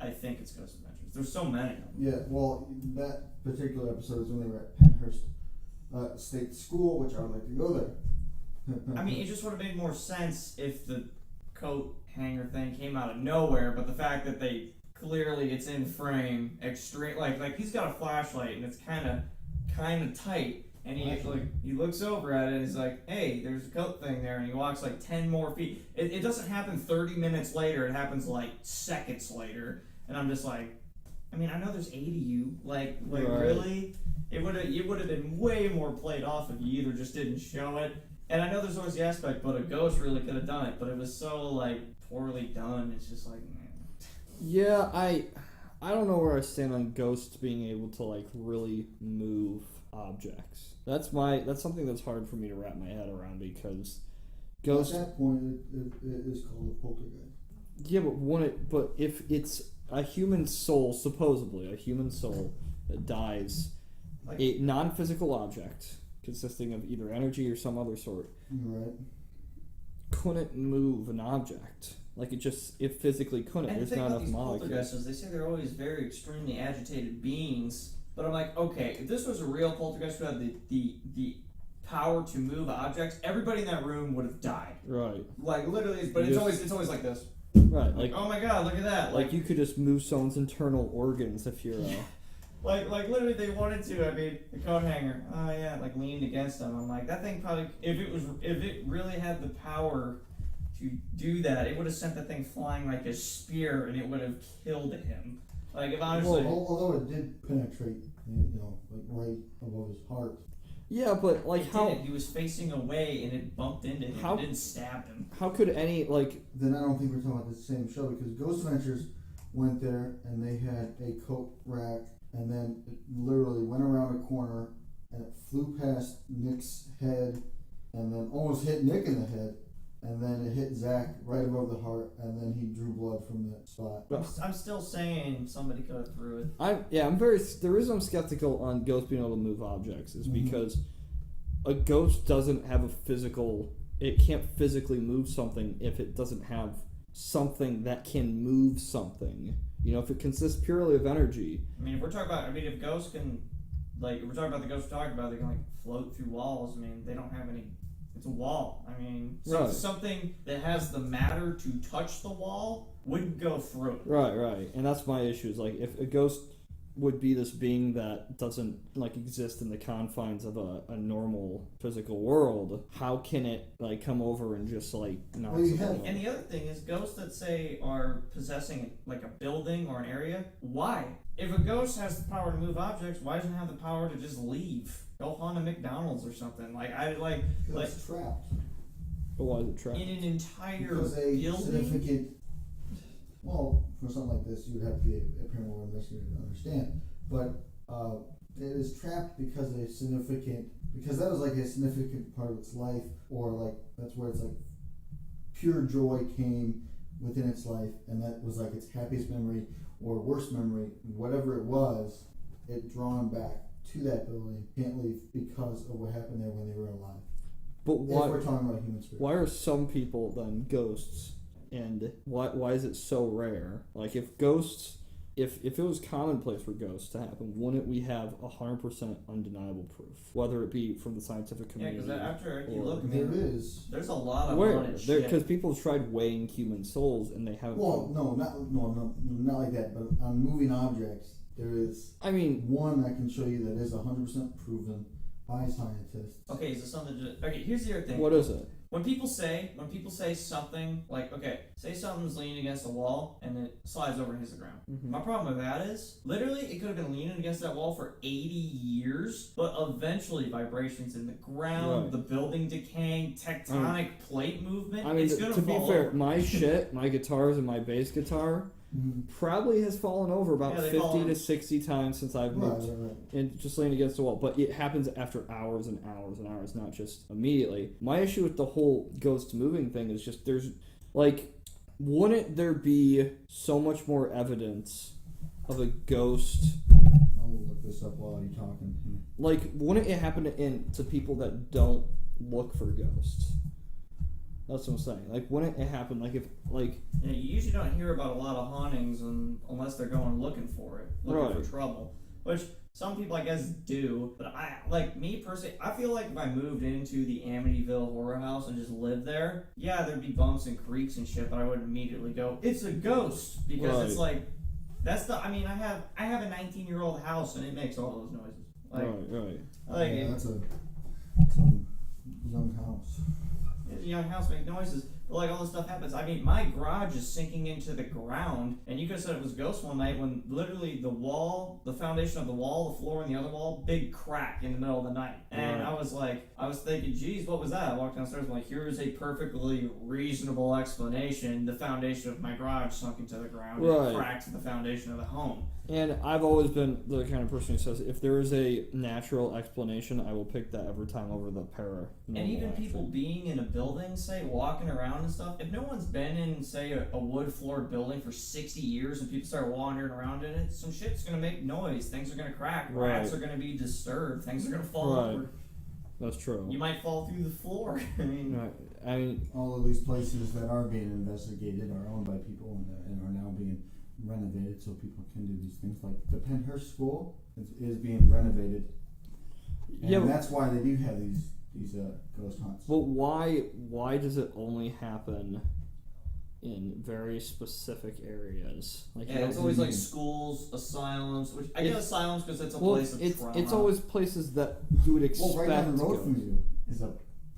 I think it's Ghost Adventures. There's so many of them. Yeah. Well, that particular episode is when they were at Penhurst State School, which I would like to go there. I mean, it just would have made more sense if the coat hanger thing came out of nowhere, but the fact that they clearly it's in frame, extreme, like he's got a flashlight and it's kind of tight, and he looks over at it and he's like, hey, there's a coat thing there, and he walks like 10 more feet. It doesn't happen 30 minutes later, it happens like seconds later, and I'm just like, I mean, I know there's 80 you, like Right. really? It would have been way more played off if you either just didn't show it. And I know there's always the aspect, but a ghost really could have done it. But it was so like poorly done. It's just like, man. yeah, I don't know where I stand on ghosts being able to like really move objects. That's something that's hard for me to wrap my head around, because ghosts. At that point, it is called a poltergeist. Yeah, but if it's a human soul, supposedly a human soul that dies, Like- a non-physical object consisting of either energy or some other sort, Right. couldn't move an object. Like it physically couldn't. And the There's thing not about enough these molecules. poltergeists, they say they're always very extremely agitated beings. But I'm like, okay, if this was a real poltergeist who had the power to move objects, everybody in that room would have died. Right. Like literally, but it's always like this. Right. Like, oh my god, look at that. Like you could just move someone's internal organs if you're. Like literally, they wanted to. I mean, the coat hanger. Oh yeah, like leaned against him. I'm like, that thing probably, if it really had the power to do that, it would have sent that thing flying like a spear, and it would have killed him. Like if honestly, Although it did penetrate, like right above his heart. Yeah, but like it how didn't. He was facing away, and it bumped into him. It didn't stab him. how could any like Then I don't think we're talking about the same show, because Ghost Adventures went there and they had a coat rack, and then it literally went around a corner and it flew past Nick's head and then almost hit Nick in the head, and then it hit Zach right above the heart, and then he drew blood from that spot. I'm still saying somebody could have threw it. The reason I'm skeptical on ghosts being able to move objects is because a ghost doesn't have a physical. It can't physically move something if it doesn't have something that can move something. You know, if it consists purely of energy. I mean, if we're talking about, if ghosts can, like, if we're talking about the ghosts we're talking about, they can, like, float through walls. I mean, they don't have any, it's a wall. I mean, so something that has the matter to touch the wall wouldn't go through it. Right. And that's my issue, is, like, if a ghost would be this being that doesn't, like, exist in the confines of a normal physical world, how can it, like, come over and just, like, knock something over? And the other thing is, ghosts that say are possessing, like, a building or an area, why? If a ghost has the power to move objects, why doesn't it have the power to just leave? Go haunt a McDonald's or something. It's trapped. But why is it trapped? In an entire Because building? Well, for something like this, you would have to be a paranormal investigator to understand. But it is trapped because that was like a significant part of its life, or like that's where it's like pure joy came within its life, and that was like its happiest memory or worst memory, whatever it was, it drawn back to that building, can't leave because of what happened there when they were alive. But why, if we're talking about human spirit. Why are some people then ghosts? And why is it so rare? Like, if ghosts, if it was commonplace for ghosts to happen, wouldn't we have 100% undeniable proof? Whether it be from the scientific community. Yeah, because after you look, there's a lot of where shit. Because people have tried weighing human souls and they haven't. Well, not like that. But on moving objects, there is. I mean, one I can show you that is 100% proven by scientists. Okay, is this something? Okay, here's the other thing. What is it? When people say something like, okay, say something's leaning against a wall and it slides over and hits the ground. Mm-hmm. My problem with that is, literally, it could have been leaning against that wall for 80 years, but eventually vibrations in the ground, the building decaying, tectonic plate movement, it's going to fall fair, over. my guitars and my bass guitar probably has fallen over about 50 to 60 times since I've moved. And just laying against the wall. But it happens after hours and hours and hours, not just immediately. My issue with the whole ghost moving thing is just there's, like, wouldn't there be so much more evidence of a ghost? I'll look this up while you're talking. Like, wouldn't it happen to people that don't look for ghosts? That's what I'm saying. Like, wouldn't it happen? Like, if, like... Yeah, you usually don't hear about a lot of hauntings unless they're going looking for it. Looking for trouble. Which some people, I guess, do. But me personally, I feel like if I moved into the Amityville horror house and just lived there, yeah, there'd be bumps and creaks and shit, but I would immediately go, it's a ghost! Because it's like, that's the... I mean, I have a 19-year-old house, and it makes all those noises. Like, Like, yeah, that's a young house. The young house make noises, but like all this stuff happens. I mean, my garage is sinking into the ground, and you could have said it was ghosts one night when literally the wall, the foundation of the wall, the floor, and the other wall, big crack in the middle of the night. And I was thinking, geez, what was that? I walked downstairs and I'm like, here's a perfectly reasonable explanation. The foundation of my garage sunk into the ground and cracked the foundation of the home. And I've always been the kind of person who says, if there is a natural explanation, I will pick that every time over the paranormal. And even people being in a building, say, walking around and stuff, if no one's been in, say, a wood-floored building for 60 years and people start wandering around in it, some shit's going to make noise. Things are going to crack. Rats are going to be disturbed. Things are going to fall over. That's true. You might fall through the floor. I mean, all of these places that are being investigated are owned by people and are now being renovated so people can do these things. Like the Penhurst School is being renovated, and that's why they do have these ghost hunts. But why does it only happen in very specific areas? Like, it's always like schools, asylums. Which I guess asylums because it's a place of trauma. It's always places that you would expect. Well, right down the road from you is a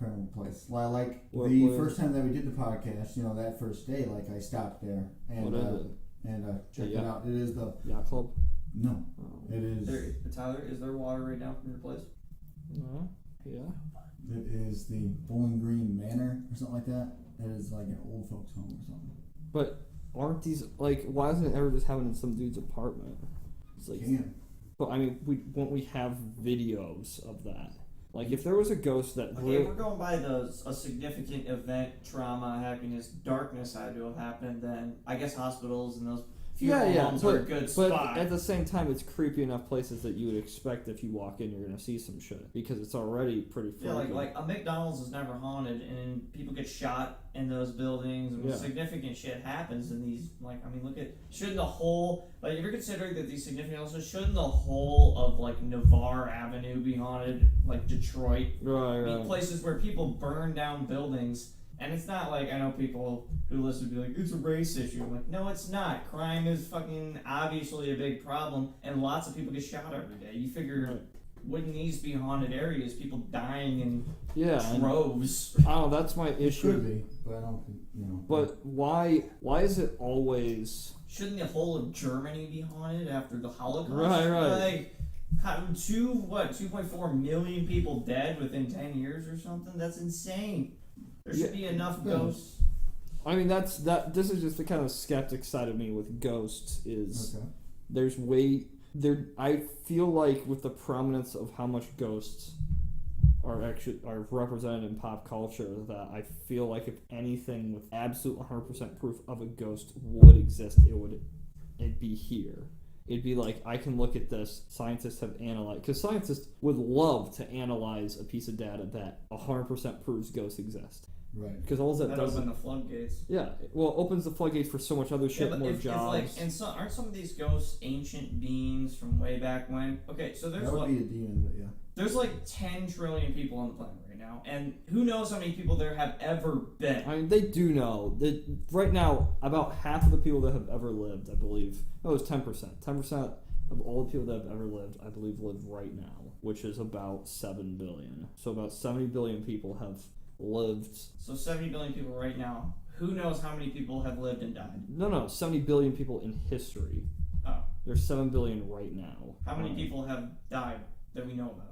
paranormal place. Like the first time that we did the podcast, that first day, like I stopped there and checked it out. It is the Yacht Club. No, it is. Tyler, is there water right down from your place? No. Yeah. It is the Bowling Green Manor or something like that. It is like an old folks home or something. But aren't these why isn't it ever just happening in some dude's apartment? It's like, can. But I mean, we have videos of that. Like, if there was a ghost that... Okay, if we're going by a significant event, trauma, happiness, darkness had to have happened, then I guess hospitals and those funeral homes are a good spot. But at the same time, it's creepy enough places that you would expect if you walk in, you're going to see some shit. Because it's already pretty freaky. Yeah, like a McDonald's is never haunted, and people get shot in those buildings, and significant shit happens in these, like, I mean, look at, shouldn't the whole, like, if you're considering that these significant, also, shouldn't the whole of, like, Navarre Avenue be haunted, like Detroit? Right, I mean, places where people burn down buildings, and it's not like, I know people who listen to be like, it's a race issue. I'm like, no, it's not. Crime is fucking obviously a big problem, and lots of people get shot every day. You figure, wouldn't these be haunted areas? People dying in droves. I don't know, that's my issue. Could be, but I don't think, you know. But why is it always... Shouldn't the whole of Germany be haunted after the Holocaust? Right. Like, 2.4 million people dead within 10 years or something? That's insane. There should be enough ghosts. I mean, this is just the kind of skeptic side of me with ghosts is there's I feel like with the prominence of how much ghosts are represented in pop culture, that I feel like if anything with absolute 100% proof of a ghost would exist, it'd be here. It'd be like, I can look at this, scientists have analyzed, because scientists would love to analyze a piece of data that 100% proves ghosts exist. Right. Because all that does open the floodgates. Yeah, well, it opens the floodgates for so much other shit, more jobs. Aren't some of these ghosts ancient beings from way back when? Okay, so there's that would be a demon, but yeah. There's like 10 trillion people on the planet right now, and who knows how many people there have ever been. I mean, they do know that right now about half of the people that have ever lived, I believe, no, it's 10%. 10% of all the people that have ever lived, I believe, live right now, which is about 7 billion. So about 70 billion people have lived. So 70 billion people right now. Who knows how many people have lived and died? No, 70 billion people in history. Oh. There's 7 billion right now. How many people have died that we know about?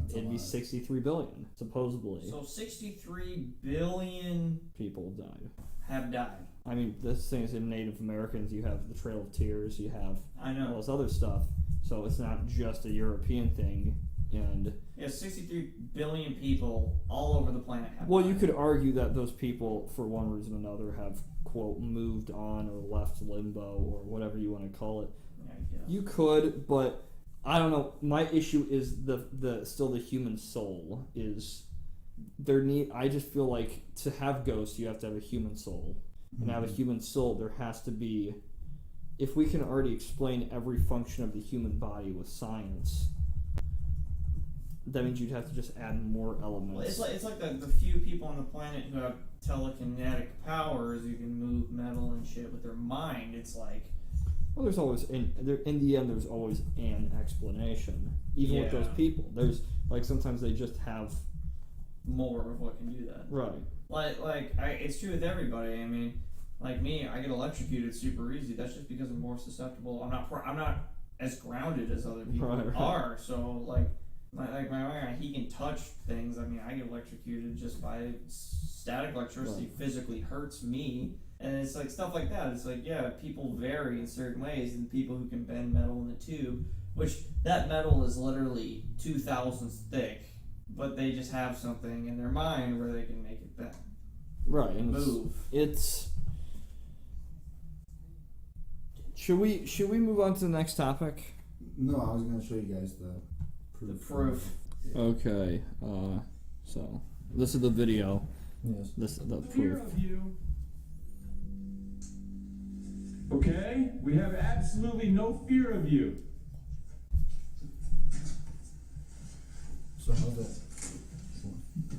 It'd be 63 billion, supposedly. So 63 billion people died. Have died. I mean, this thing is in Native Americans. You have the Trail of Tears. You have all this other stuff. So it's not just a European thing. And 63 billion people all over the planet have died. You could argue that those people, for one reason or another, have, quote, moved on or left limbo or whatever you want to call it. Yeah. You could, but I don't know. My issue is still the human soul is I just feel like to have ghosts, you have to have a human soul. And to have a human soul, there has to be, if we can already explain every function of the human body with science, that means you'd have to just add more elements. Well, it's like the few people on the planet who have telekinetic powers who can move metal and shit with their mind. It's like... Well, there's always, in the end, there's always an explanation. Even with those people. There's, like, sometimes they just have... more of what can do that. Right. It's true with everybody. I mean, like me, I get electrocuted super easy. That's just because I'm more susceptible. I'm not as grounded as other people are. So, like he can touch things. I mean, I get electrocuted just by static electricity. Physically hurts me, and it's like stuff like that. It's like people vary in certain ways, and people who can bend metal in a tube, which that metal is literally 2 thousandths thick, but they just have something in their mind where they can make it bend. Right, and move. Should we move on to the next topic? No, I was going to show you guys the proof. Yeah. Okay, so this is the video. Yes. This is the proof. Fear of you. Okay? We have absolutely no fear of you. So how's that?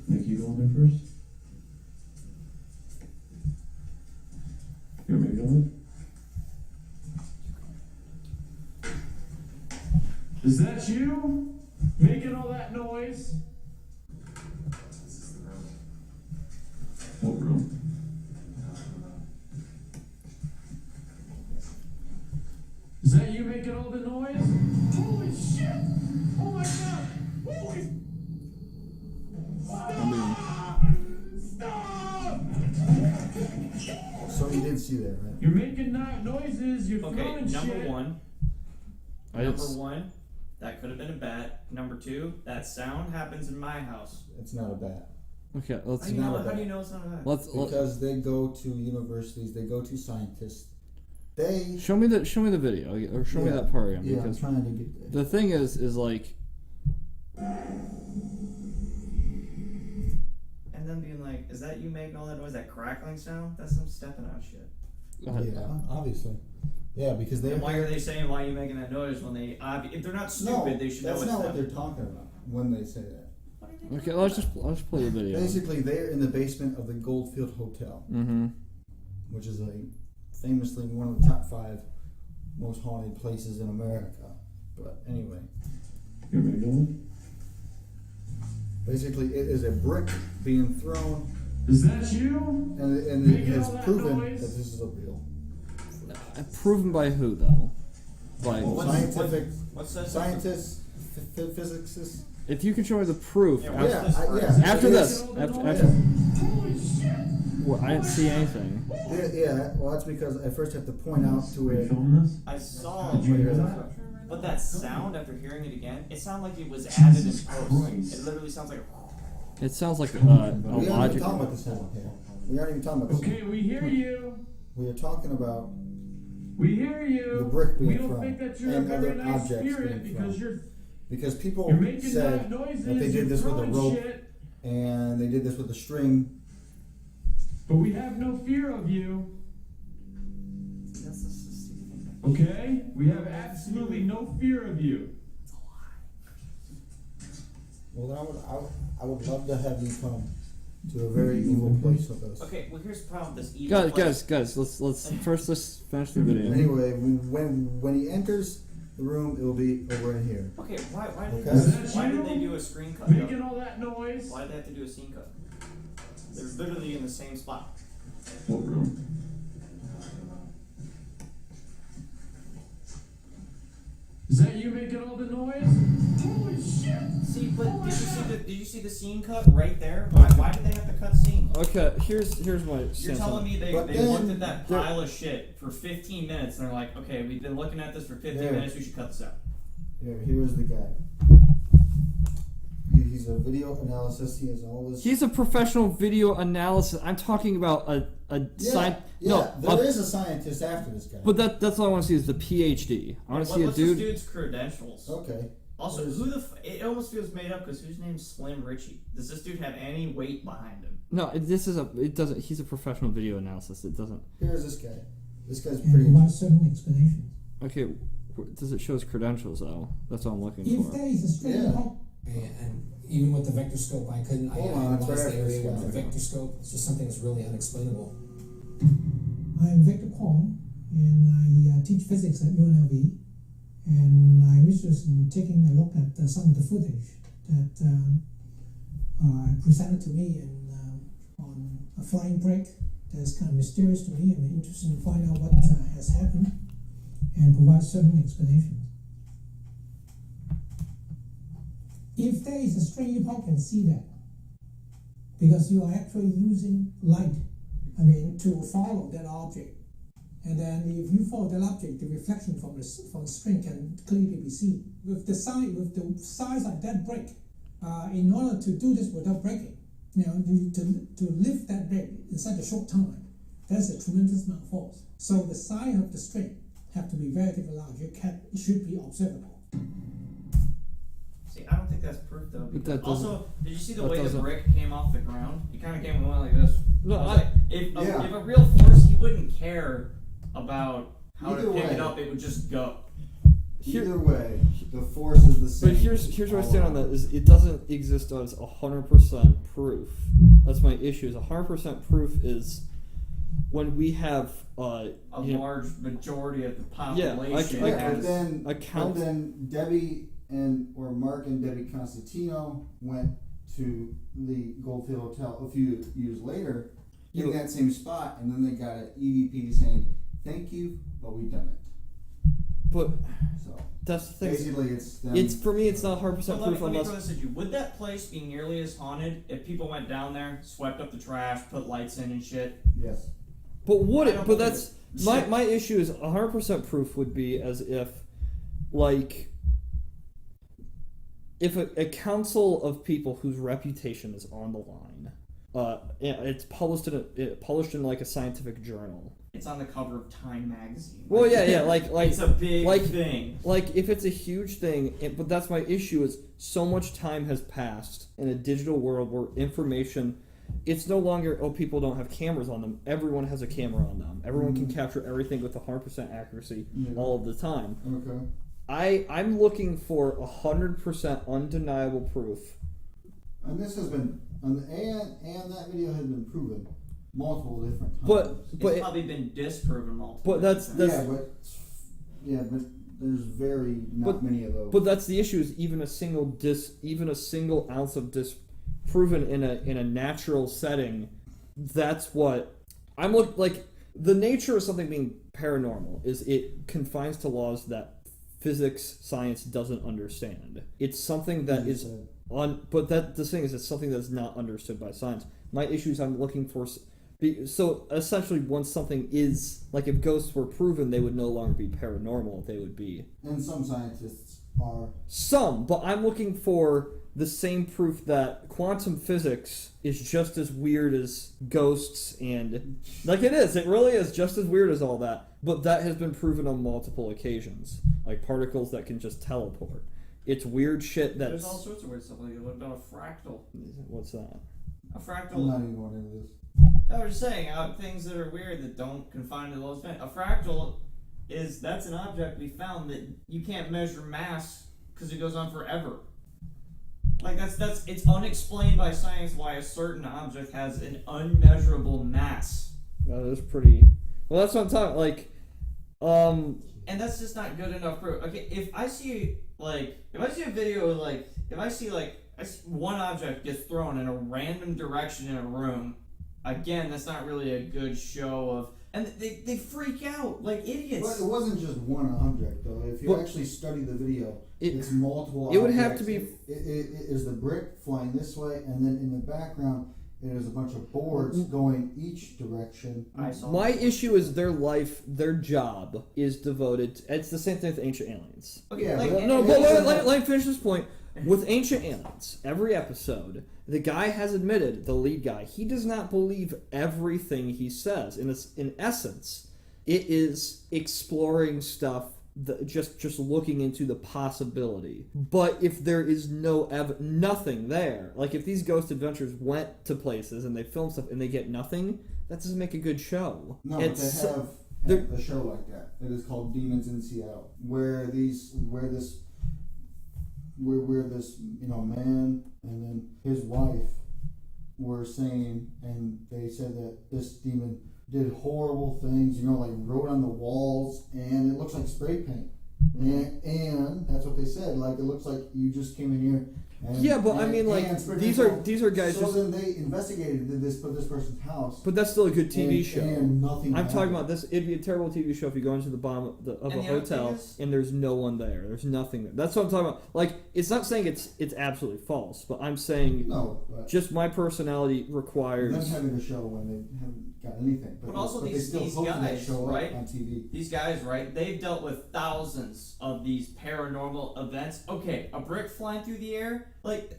Nick, you going there first? You want me to go in? Is that you? Making all that noise? What room? Is that you making all the noise? Holy shit! Oh my god! Holy... Stop! So you did see that, right? You're making noises, you're throwing shit. Number one, that could have been a bat. Number 2, that sound happens in my house. It's not a bat. Okay, let's. How do you know it's not a bat? Because they go to universities, they go to scientists. They show me the video, or show me that part again. Yeah, I'm because trying to get there. the thing is like. And then being like, is that you making all that noise? That crackling sound? That's them stepping on shit. Yeah, obviously. Yeah, because they. And why are they saying why are you making that noise when they? If they're not stupid, they should know it's that's not them. what they're talking about when they say that. Okay, let's just play the video. Basically, they're in the basement of the Goldfield Hotel, which is famously one of the top 5 most haunted places in America. But anyway, You ready to go? basically, it is a brick being thrown, Is that you? and it Making has all that proven noise? that this is a real Proven by who though? By What's that? scientists, physicists. if you can show me the proof. Yeah, After this, Making all after that noise? Holy shit! well, I didn't see anything. Yeah, well, that's because I first have to point out to Are you it. filming this? I saw. Did you hear that? But that sound after hearing it again, it sounded like it was added in Jesus post. Christ. It literally sounds like. It sounds like a We aren't even logic. talking about the sound here. We aren't even talking about the Okay, sound. we hear you. We are talking about We hear you. the brick being We don't thrown think that you're a and very other nice objects spirit being because thrown. you're Because people making said loud noises. that they did you're this with a throwing rope shit, and they did this with a string. but we have no fear of you. That's the stupid thing. Okay? We have absolutely no fear of you. Well, I would love to have you come to a very evil place with us. Okay, well here's the problem with this evil place. Guys, let's finish the video. Anyway, when he enters the room, it will be over in here. Okay, why Okay. did they do a screen cut? Making though? all that noise. Why did they have to do a scene cut? They're literally in the same spot. What room? Is that you making all the noise? Holy shit! See, but did you see the scene cut right there? Why did they have to cut scene? Okay, here's my You're stance telling on me they But looked then at that pile of shit for 15 minutes and they're like, okay, we've been looking at this for 15 Yeah. minutes, we should cut this out. Here's the guy. He's a video analysis. He has all this. He's a professional video analysis. I'm talking about a There is a scientist after this guy. But that's all I want to see is the PhD. I want to see a What's dude. this dude's credentials? Okay. Also, it almost feels made up because whose name's Slim Richie? Does this dude have any weight behind him? No, it doesn't. He's a professional video analysis. It doesn't. Here's this guy. This guy's and pretty. provide certain explanations. Okay, does it show his credentials though? That's what I'm looking If for. there is a strange Yeah. And even with the vector scope, I couldn't. Hold I on, it's analyzed right the after area this with guy. the vector scope. It's just something that's really unexplainable. I am Victor Kwong, and I teach physics at UNLV, and I'm interested in taking a look at some of the footage that presented to me on a flying break that's kind of mysterious to me. I'm interested in finding out what has happened and provide certain explanations. If there is a string, you probably can see that because you are actually using light, to follow that object. And then if you follow that object, the reflection from the string can clearly be seen. With the size of that brick, in order to do this without breaking, to lift that brick in such a short time, that's a tremendous amount of force. So the size of the string have to be relatively large. It should be observable. See, I don't think that's proof though. But that doesn't- Also, did you see the that way the doesn't- brick came off the ground? It kind of came going like this. No, I was I- like, if Yeah. a real force, he wouldn't care about how Either to pick way. it up. It would just go. Either way, the force is the same. But here's where I stand on that is it doesn't exist as 100% proof. That's my issue. Is 100% proof is when we have A large majority of the Yeah, population I- has. account. But then Debbie or Mark and Debbie Constantino went to the Goldfield Hotel a few years later in Yeah. that same spot, and then they got an EVP saying, "Thank you, but we've done it." But So that's the thing. basically, it's them. It's for me. It's not 100% So let me proof throw unless. this at you. Would that place be nearly as haunted if people went down there, swept up the trash, put lights in and shit? Yes. But would I it? don't But believe that's it. my issue is 100% proof would be as if like if a council of people whose reputation is on the line, it's published in like a scientific journal. It's on the cover of Time magazine. Well, yeah, like it's a big thing. Like if it's a huge thing, but that's my issue is so much time has passed in a digital world where information, it's no longer, people don't have cameras on them. Everyone has a camera on them. Everyone can capture everything with 100% accuracy all of the time. Okay. I'm looking for 100% undeniable proof. And this has been, and that video has been proven multiple different times. But it's probably been disproven multiple. But that's but there's not many of those. But that's the issue is even a single ounce of disproven in a natural setting. That's what I'm like. The nature of something being paranormal is it confines to laws that physics, science doesn't understand. It's something that is but the thing is, it's something that's not understood by science. My issue is I'm looking for. So essentially, once something is like, if ghosts were proven, they would no longer be paranormal. They would be. And some scientists are. Some, but I'm looking for the same proof that quantum physics is just as weird as ghosts, and like it is. It really is just as weird as all that. But that has been proven on multiple occasions, like particles that can just teleport. It's weird shit that's... There's all sorts of weird stuff. Like what about a fractal? What's that? A fractal. I'm not even going into this. I was just saying, things that are weird that don't confine to the lowest band. A fractal that's an object we found that you can't measure mass because it goes on forever. Like it's unexplained by science why a certain object has an unmeasurable mass. That is pretty. Well, that's what I'm talking. Like, and that's just not good enough proof. Okay, if I see a video if I see one object gets thrown in a random direction in a room, again, that's not really a good show of. And they freak out like idiots. But it wasn't just one object, though. If you actually study the video, it's multiple objects. It would have to be... It is the brick flying this way, and then in the background, there's a bunch of boards going each direction. My issue is their job is devoted to... It's the same thing with Ancient Aliens. Okay, yeah, let me finish this point. With Ancient Aliens, every episode, the guy has admitted, the lead guy, he does not believe everything he says. In essence, it is exploring stuff, just looking into the possibility. But if there is nothing there, like if these ghost adventures went to places and they film stuff and they get nothing, that doesn't make a good show. No, but they have a show like that. It is called Demons in Seattle, where this man and then his wife were saying, and they said that this demon did horrible things, like wrote on the walls, and it looks like spray paint. And that's what they said. Like, it looks like you just came in here. These are guys. So then they investigated this person's house. But that's still a good TV show. And nothing. I'm talking about this. It'd be a terrible TV show if you go into the bottom of a hotel and there's no one there. There's nothing there. That's what I'm talking about. Like, it's not saying it's absolutely false, but I'm saying just my personality requires them having a show when they haven't got anything. But also these guys, right? On TV. These guys, right? They've dealt with thousands of these paranormal events. Okay, a brick flying through the air. Like,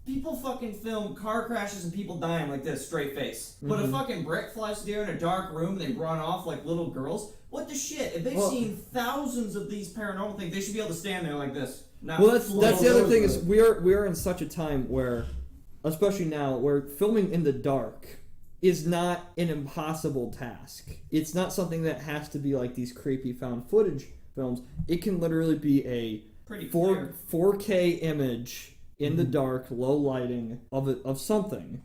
people fucking film car crashes and people dying like this, straight face. But a fucking brick flies through the air in a dark room and they run off like little girls. What the shit? If they've seen thousands of these paranormal things, they should be able to stand there like this. That's the other thing is we're in such a time where, especially now, where filming in the dark is not an impossible task. It's not something that has to be like these creepy found footage films. It can literally be a 4K image in the dark, low lighting of something.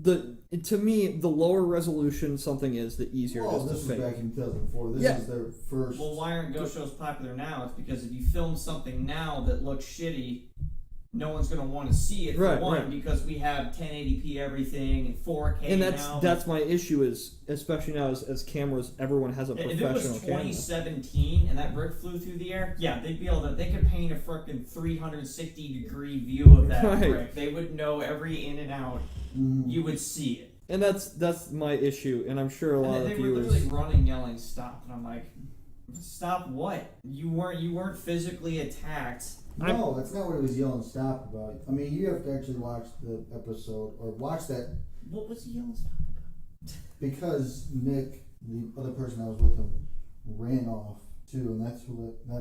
To me, the lower resolution something is, the easier it is to fake. This was back in 2004. This is their first. Well, why aren't ghost shows popular now? It's because if you film something now that looks shitty, no one's going to want to see it because we have 1080p everything and 4K and now. that's my issue is, especially now as cameras, everyone has a professional camera. If it was 2017 and that brick flew through the air, they could paint a freaking 360-degree view of that brick. They would know every in and out. You would see it. And that's my issue, and I'm sure a lot of viewers... They were literally running, yelling, "Stop!" And I'm like, "Stop what? You weren't physically attacked No, that's not what he was yelling stop about. I mean, you have to actually watch the episode or watch that. What was he yelling stop about? Because Nick, the other person that was with him, ran off too, and that's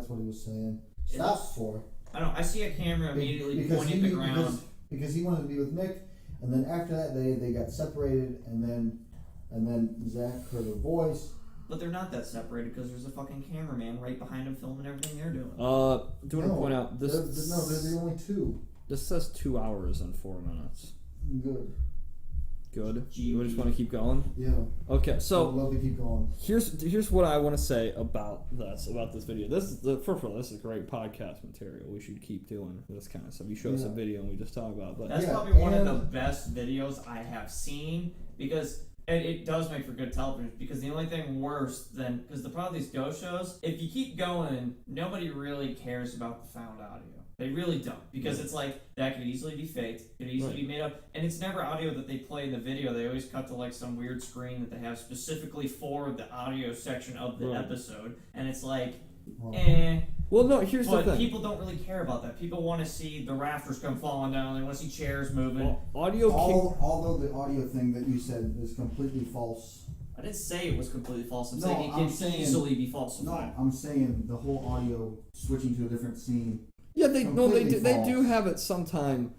what he was saying. Stop for. I don't know. I see a camera immediately pointing at the ground. Because he wanted to be with Nick, and then after that they got separated, and then Zach heard a voice. But they're not that separated because there's a fucking cameraman right behind them filming everything they're doing. Do you want to point out this? They're the only two. This says 2 hours and 4 minutes. Good. You just want to keep going? Yeah. Okay, so I'd love to keep going. here's what I want to say about this video. First of all, this is great podcast material. We should keep doing this kind of stuff. You show us a video and we just talk about it. But that's probably one of the best videos I have seen because it does make for good television. Because the only thing worse than because the problem with these ghost shows, if you keep going, nobody really cares about the found audio. They really don't, because it's like that could easily be faked, could easily be made up, and it's never audio that they play in the video. They always cut to like some weird screen that they have specifically for the audio section of the episode, and it's like, Well, no, here's the thing. But people don't really care about that. People want to see the rafters come falling down. They want to see chairs moving. Well, although the audio thing that you said is completely false. I didn't say it was completely false. I'm saying it can easily be falsified. No, I'm saying the whole audio switching to a different scene. Yeah, they do have it sometime.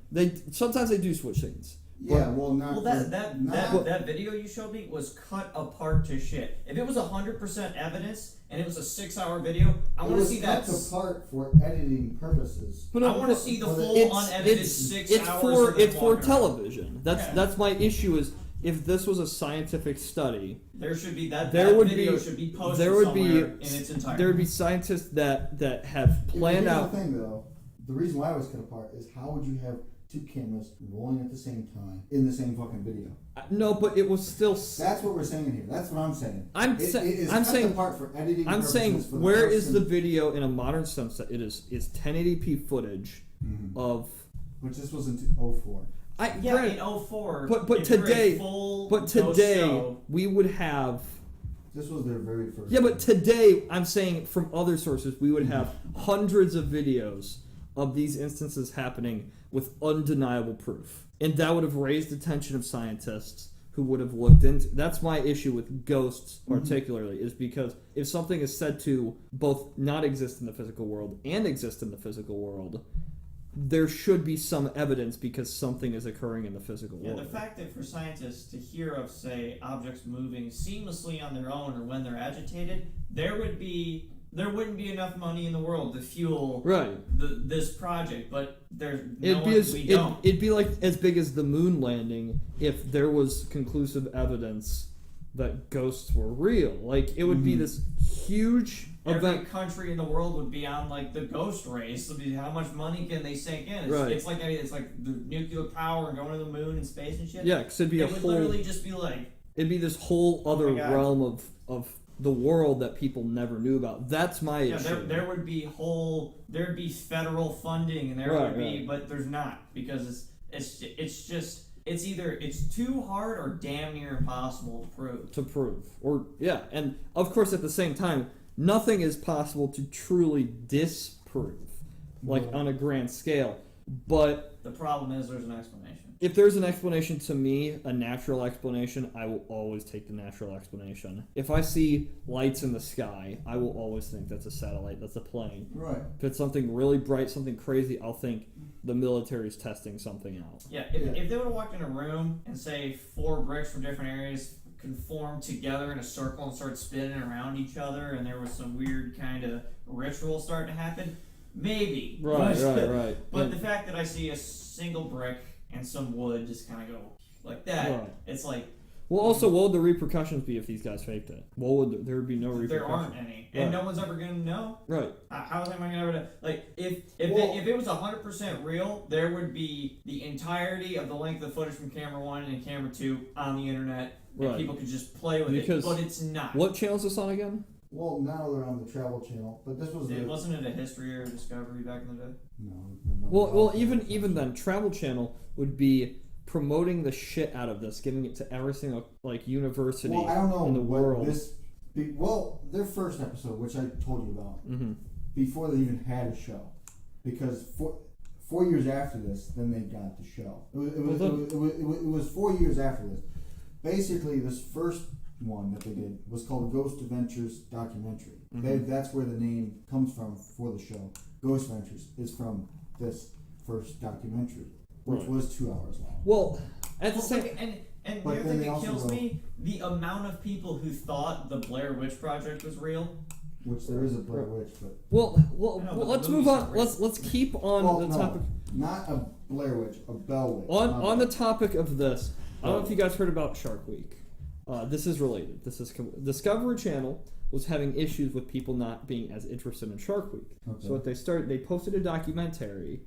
Sometimes they do switch scenes. Yeah, well, not. Well, that video you showed me was cut apart to shit. If it was 100% evidence and it was a 6-hour video, I want to see that. It's cut apart for editing purposes. I want to see the full unedited 6 hours. It's for television. That's my issue. Is if this was a scientific study, there should be that video should be posted somewhere in its entirety. There would be scientists that have planned out. The thing though, the reason why it was cut apart is how would you have two cameras rolling at the same time in the same fucking video? No, but it was still. That's what we're saying here. That's what I'm saying. I'm saying apart for editing. I'm saying where is the video in a modern sense that it's 1080p footage of. Which this was in 2004. In 04. But today we would have. This was their very first. Yeah, but today I'm saying from other sources we would have hundreds of videos of these instances happening with undeniable proof, and that would have raised the attention of scientists who would have looked into. That's my issue with ghosts, particularly, is because if something is said to both not exist in the physical world and exist in the physical world, there should be some evidence because something is occurring in the physical world. Yeah, the fact that for scientists to hear of, say, objects moving seamlessly on their own or when they're agitated, there wouldn't be enough money in the world to fuel this project. But it'd be like as big as the moon landing if there was conclusive evidence that ghosts were real. Like it would be this huge. Every country in the world would be on like the ghost race. How much money can they sink in? It's like the nuclear power and going to the moon and space and shit. Yeah, because it would literally just be like it'd be this whole other realm of the world that people never knew about. That's my issue. There would be there'd be federal funding and would be, but there's not because it's either it's too hard or damn near impossible to prove. And of course at the same time. Nothing is possible to truly disprove, on a grand scale. But the problem is there's an explanation. If there's an explanation to me, a natural explanation, I will always take the natural explanation. If I see lights in the sky, I will always think that's a satellite, that's a plane. Right. If it's something really bright, something crazy, I'll think the military's testing something out. Yeah, if they would have walked in a room and say 4 bricks from different areas conformed together in a circle and started spinning around each other, and there was some weird kind of ritual starting to happen, maybe. Right. But the fact that I see a single brick and some wood just kind of go like that, it's like. Well, also, what would the repercussions be if these guys faked it? There would be no repercussions. There aren't any, and no one's ever gonna know. Right. How am I gonna ever know? Like, if it was 100% real, there would be the entirety of the length of the footage from camera 1 and camera 2 on the internet. And people could just play with it, but it's not. What channel is this on again? Well, now they're on the Travel Channel, but this was. Wasn't it a History or a Discovery back in the day? No. Well, even then, Travel Channel would be promoting the shit out of this, giving it to every single university I don't know in the world. Their first episode, which I told you about, before they even had a show, because 4 years after this, then they got the show. It was 4 years after this. Basically, this first one that they did was called Ghost Adventures Documentary. That's where the name comes from for the show. Ghost Adventures is from this first documentary, which was 2 hours long. Well, at the same and But the other then thing they that also kills wrote- me, the amount of people who thought the Blair Witch Project was real. Which there is a Blair Witch, but well, I know, but let's the move movies on. are real. Let's keep on the topic. not a Blair Witch, a Bell Witch. On the topic of this, I don't know if you guys heard about Shark Week. This is related. Discovery Channel was having issues with people not being as interested in Shark Week. Okay. So what they posted a documentary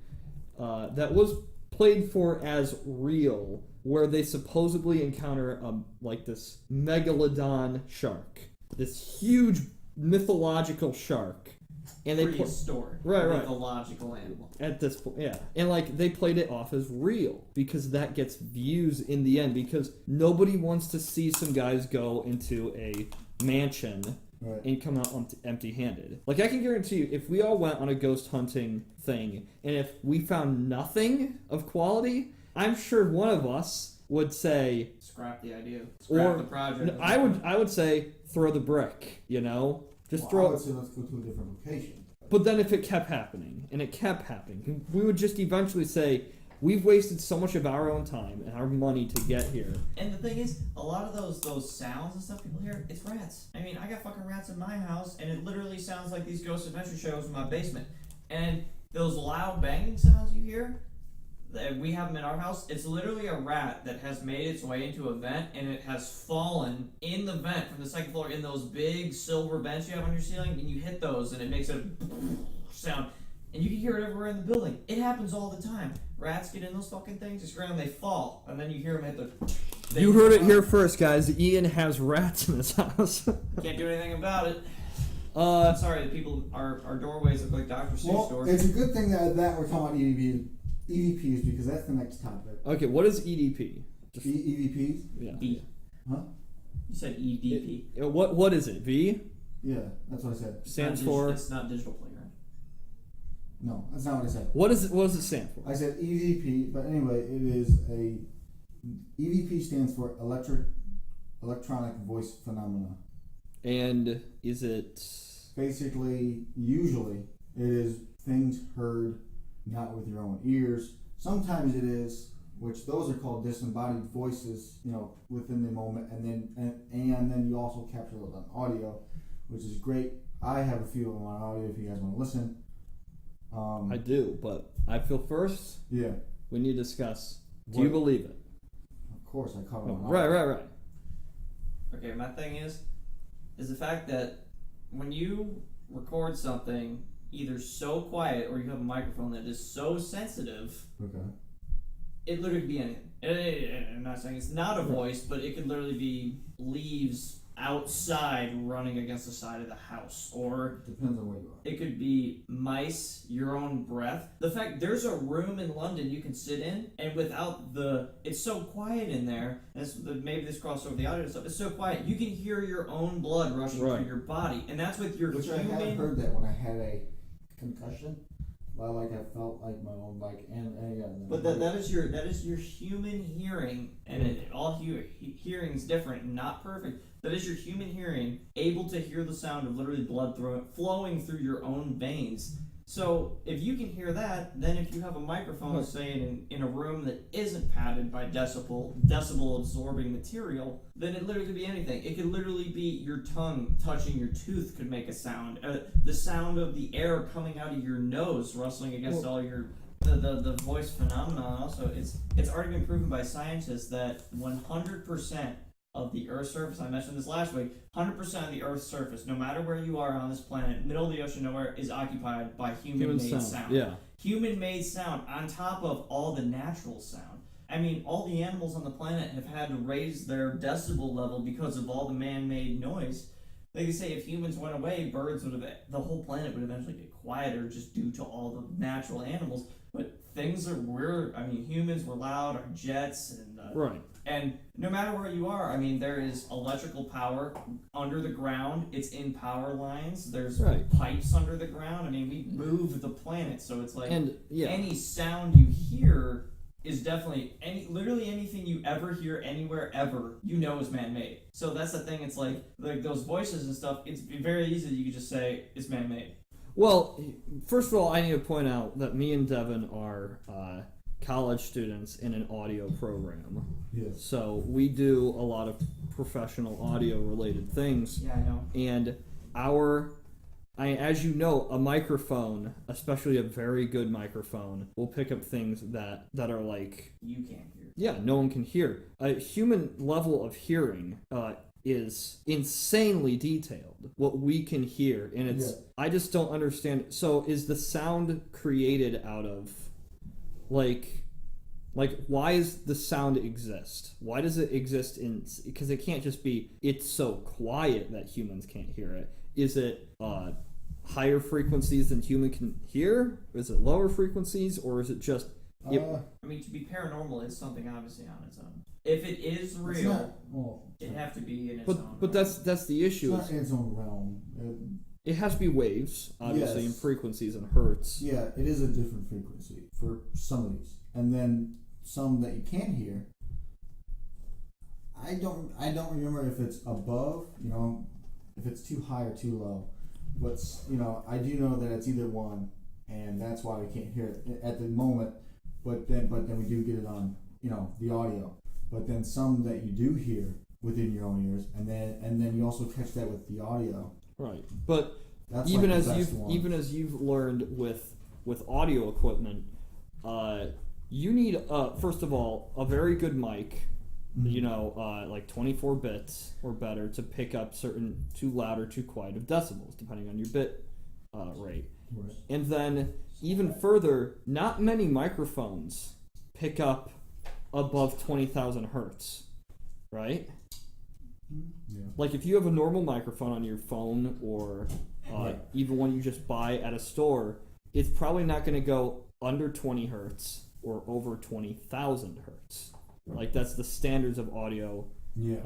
that was played for as real, where they supposedly encounter like this megalodon shark, this huge mythological shark, and they Prehistoric, right mythological animal. at this point, yeah, and like they played it off as real because that gets views in the end, because nobody wants to see some guys go into a mansion and come out empty-handed. Like, I can guarantee you, if we all went on a ghost hunting thing and if we found nothing of quality, I'm sure one of us would say Scrap the idea. Scrap or the project. I would say throw the brick, you know, just I throw. would say let's go to a different location. But then if it kept happening, and it kept happening, we would just eventually say, we've wasted so much of our own time and our money to get here. And the thing is, a lot of those sounds and stuff people hear, it's rats. I mean, I got fucking rats in my house, and it literally sounds like these ghost adventure shows in my basement. And those loud banging sounds you hear, that we have them in our house, it's literally a rat that has made its way into a vent, and it has fallen in the vent from the second floor in those big silver vents you have on your ceiling, and you hit those, and it makes a sound. And you can hear it everywhere in the building. It happens all the time. Rats get in those fucking things, they scram, they fall, and then you hear them hit the... You heard it here first, guys. Ian has rats in his house. Can't do anything about it. I'm sorry, the people, our doorways look like Dr. Seuss doors. It's a good thing that we're talking about EVPs because that's the next topic. Okay, what is EDP? EVPs? Yeah. B. Huh? You said EDP. What is it? V? Yeah, that's what I said. Stands for... It's not digital playground. No, that's not what I said. What does it stand for? I said EVP, but anyway, it is EVP stands for electronic voice phenomena. And is it... Basically, usually, it is things heard not with your own ears. Sometimes it is, which those are called disembodied voices, you know, within the moment, and then you also capture those on audio, which is great. I have a few of them on audio if you guys want to listen. I do, but I feel first we need to discuss, do you believe it? Of course, I caught it on Right. Okay, my thing is the fact that when you record something either so quiet or you have a microphone that is so sensitive, it literally could be anything. I'm not saying it's not a voice, but it could literally be leaves outside running against the side of the house, or depends on where you are. it could be mice, your own breath. The fact there's a room in London you can sit in, and without it's so quiet in there, maybe this crossed over the audio and stuff, it's so quiet, you can hear your own blood rushing through your body, and that's with your Which I have heard that when I had a concussion. I felt like my own But that is your human hearing, and all hearing's different, not perfect. That is your human hearing, able to hear the sound of literally blood flowing through your own veins. So if you can hear that, then if you have a microphone, say in a room that isn't padded by decibel absorbing material, then it literally could be anything. It could literally be your tongue touching your tooth could make a sound. The sound of the air coming out of your nose rustling against all your the voice phenomenon. Also, it's already been proven by scientists that 100% of the Earth's surface, I mentioned this last week, 100% of the Earth's surface, no matter where you are on this planet, middle of the ocean, nowhere, is occupied by human-made sound. Yeah. Human-made sound on top of all the natural sound. I mean, all the animals on the planet have had to raise their decibel level because of all the man-made noise. They can say if humans went away, the whole planet would eventually get quieter just due to all the natural animals. But humans were loud, our jets, and And no matter where you are, I mean, there is electrical power under the ground. It's in power lines. There's Right. pipes under the ground. I mean, we move the planet, so it's like And yeah, any sound you hear is definitely literally anything you ever hear anywhere ever, you know is man-made. So that's the thing. It's like those voices and stuff. It's very easy. You could just say it's man-made. well, first of all, I need to point out that me and Devin are college students in an audio program. Yes. So we do a lot of professional audio related things. Yeah, I know. And as you know, a microphone, especially a very good microphone, will pick up things that are like, You can't hear. yeah, no one can hear. A human level of hearing is insanely detailed. What we can hear, and it's I just don't understand. So is the sound created out of like why does the sound exist? Why does it exist because it can't just be it's so quiet that humans can't hear it. Is it higher frequencies than human can hear? Is it lower frequencies, or is it just I mean, to be paranormal, it's something obviously on its own. If it is real, it'd have to be in its own. But that's the issue. It's not in its own realm. It has to be waves, obviously, Yes. in frequencies and hertz. Yeah, it is a different frequency for some of these, and then some that you can't hear. I don't remember if it's above, if it's too high or too low, but I do know that it's either one, and that's why we can't hear it at the moment. But then we do get it on, the audio. But then some that you do hear within your own ears, and then you also catch that with the audio. Right. But That's even like as the best one. even as you've learned with audio equipment, you need first of all a very good mic, like 24 bits or better to pick up certain too loud or too quiet of decibels, depending on your bit rate. Right. And then even further, not many microphones pick up above 20,000 hertz, right? Yeah. Like if you have a normal microphone on your phone or even one you just buy at a store, it's probably not going to go under 20 hertz or over 20,000 hertz. Like that's the standards of audio. Yeah.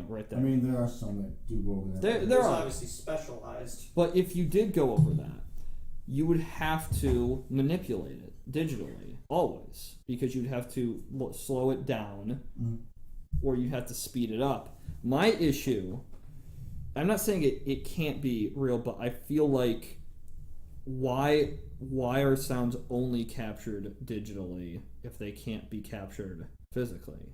Right there. I mean, there are some that do go over that. There It's are. obviously specialized. But if you did go over that, you would have to manipulate it digitally, always, because you'd have to slow it down, or you'd have to speed it up. My issue, I'm not saying it can't be real, but I feel like why are sounds only captured digitally if they can't be captured physically?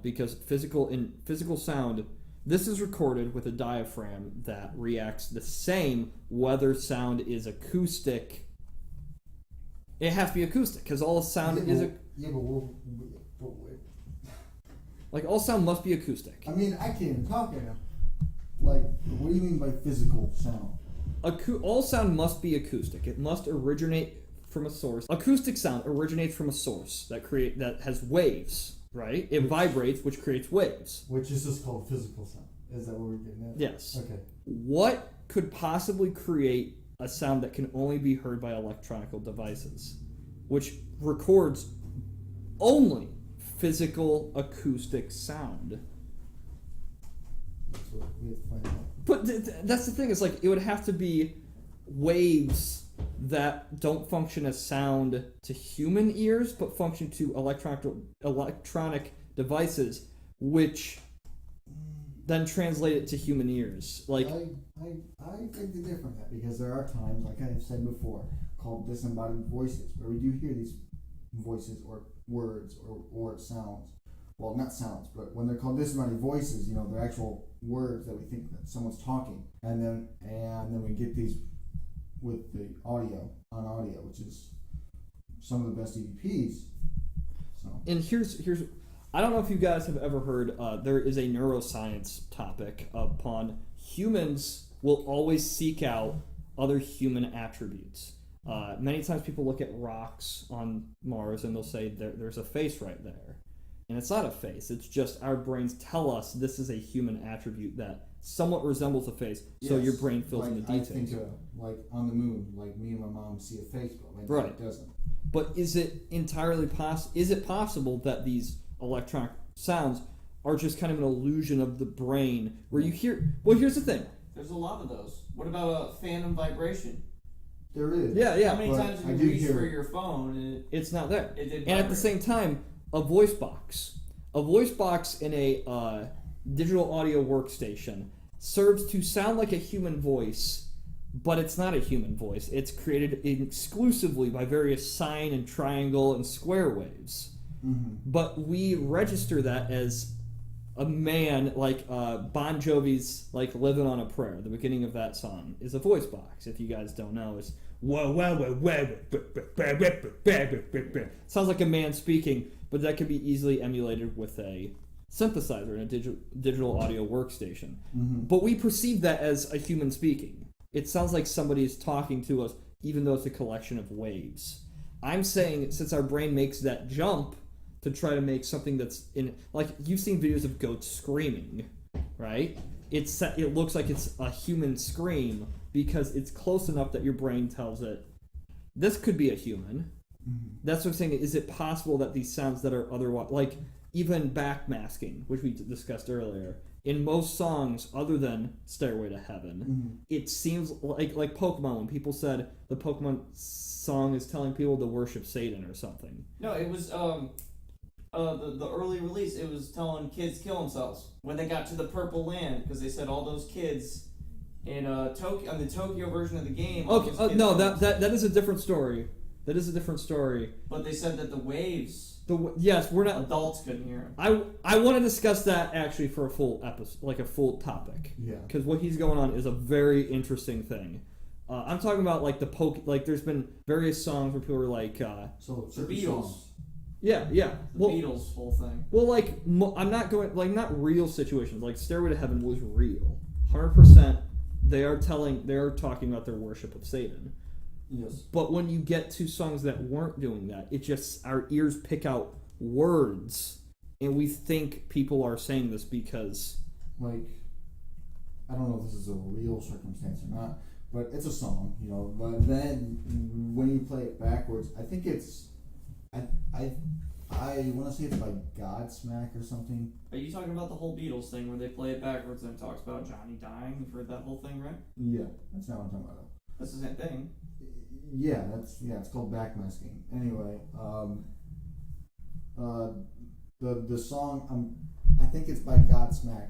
Because physical sound, this is recorded with a diaphragm that reacts the same whether sound is acoustic. It has to be acoustic because all sound is like all sound must be acoustic. I mean, I can't even talk right now. Like, what do you mean by physical sound? All sound must be acoustic. It must originate from a source. Acoustic sound originates from a source that has waves, right? It vibrates, which creates waves. Which is just called physical sound. Is that what we're getting at? Yes. Okay. What could possibly create a sound that can only be heard by electronic devices, which records only physical acoustic sound? That's what we have to find out. But that's the thing. It's like it would have to be waves that don't function as sound to human ears, but function to electronic devices, which then translate it to human ears. Like I beg to differ on that because there are times, like I have said before, called disembodied voices, where we do hear these voices or words or sounds. Well, not sounds, but when they're called disembodied voices, they're actual words that we think that someone's talking, and then we get these with the audio, which is some of the best EVPs. So. And here's I don't know if you guys have ever heard. There is a neuroscience topic upon humans will always seek out other human attributes. Many times people look at rocks on Mars and they'll say there's a face right there. And it's not a face, it's just our brains tell us this is a human attribute that somewhat resembles a face, so your brain fills in the details. I think, like on the moon, like me and my mom see a face, but right. It doesn't. But is it entirely possible that these electronic sounds are just kind of an illusion of the brain where you hear. Well, here's the thing. There's a lot of those. What about a phantom vibration? There is. Yeah. How many But times I have do you reached hear- for your phone and It's not there. it did And at the vibrate? same time, a voice box in a digital audio workstation serves to sound like a human voice, but it's not a human voice. It's created exclusively by various sine and triangle and square waves. But we register that as a man, like Bon Jovi's like "Living on a Prayer." The beginning of that song is a voice box. If you guys don't know, it's sounds like a man speaking, but that can be easily emulated with a synthesizer in a digital audio workstation. But we perceive that as a human speaking. It sounds like somebody is talking to us, even though it's a collection of waves. I'm saying, since our brain makes that jump to try to make something that's in, like, you've seen videos of goats screaming, right? It looks like it's a human scream because it's close enough that your brain tells it, this could be a human. That's what I'm saying. Is it possible that these sounds that are otherwise, like even backmasking, which we discussed earlier, in most songs other than Stairway to Heaven, it seems like Pokemon, when people said the Pokemon song is telling people to worship Satan or something. No, it was the early release. It was telling kids kill themselves when they got to the Purple Land, because they said all those kids in Tokyo, on the Tokyo version of the game. all those kids No, killed that is a different story. That is a different story. But they said that the waves, Yes, we're not. adults couldn't hear them. I want to discuss that actually for a full episode, like a full topic. Yeah. Because what he's going on is a very interesting thing. I'm talking about like like there's been various songs where people are like, So The Beatles. yeah. The Well, Beatles whole thing. well, like I'm not going like not real situations. Like Stairway to Heaven was real, 100%. They are talking about their worship of Satan. Yes. But when you get to songs that weren't doing that, it just, our ears pick out words, and we think people are saying this because... Like, I don't know if this is a real circumstance or not, but it's a song, you know, but then when you play it backwards, I think it's... I want to say it's by Godsmack or something. Are you talking about the whole Beatles thing where they play it backwards and it talks about Johnny dying? You've heard that whole thing, right? Yeah, that's not what I'm talking about. That's the same thing. Yeah, it's called backmasking. Anyway, the song, I think it's by Godsmack.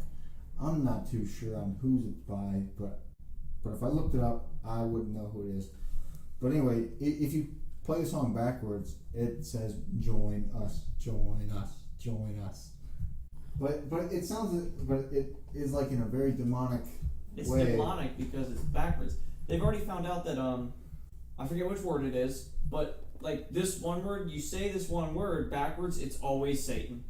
I'm not too sure on whose it's by, but if I looked it up, I wouldn't know who it is. But anyway, if you play the song backwards, it says "Join us, join us, join us." But it sounds, but it is like in a very demonic It's way. demonic because it's backwards. They've already found out that I forget which word it is, but like this one word, you say this one word backwards, it's always Satan.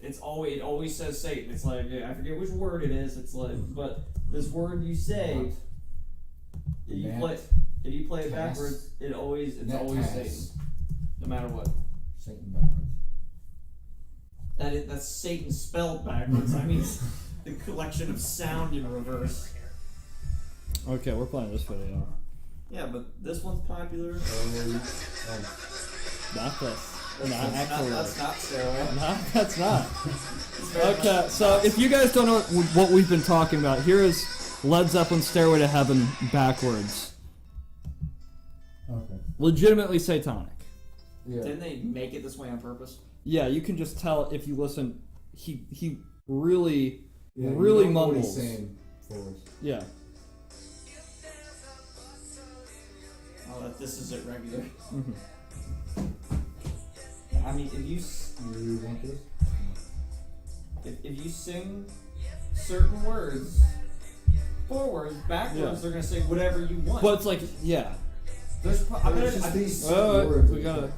It always says Satan. It's like, I forget which word it is. It's like, but this word you say, if you play it backwards, it's always Satan, no matter what. Satan backwards. That's Satan spelled backwards. I mean, the collection of sound in reverse. Okay, we're playing this video. Yeah, but this one's popular. Not this. Not actually. That's not Stairway. No, that's not. Okay, so if you guys don't know what we've been talking about, here is Led Zeppelin's Stairway to Heaven backwards. Okay. Legitimately satanic. Yeah. Didn't they make it this way on purpose? Yeah, you can just tell if you listen. He really, Yeah, really you know what he's mumbles. saying forwards. Yeah. Oh, this is it regular. Mhm. I mean, if You want this? you sing certain words forwards, backwards, Yeah. they're gonna say whatever you want. But it's like, yeah. I bet just these Oh, words. we gotta.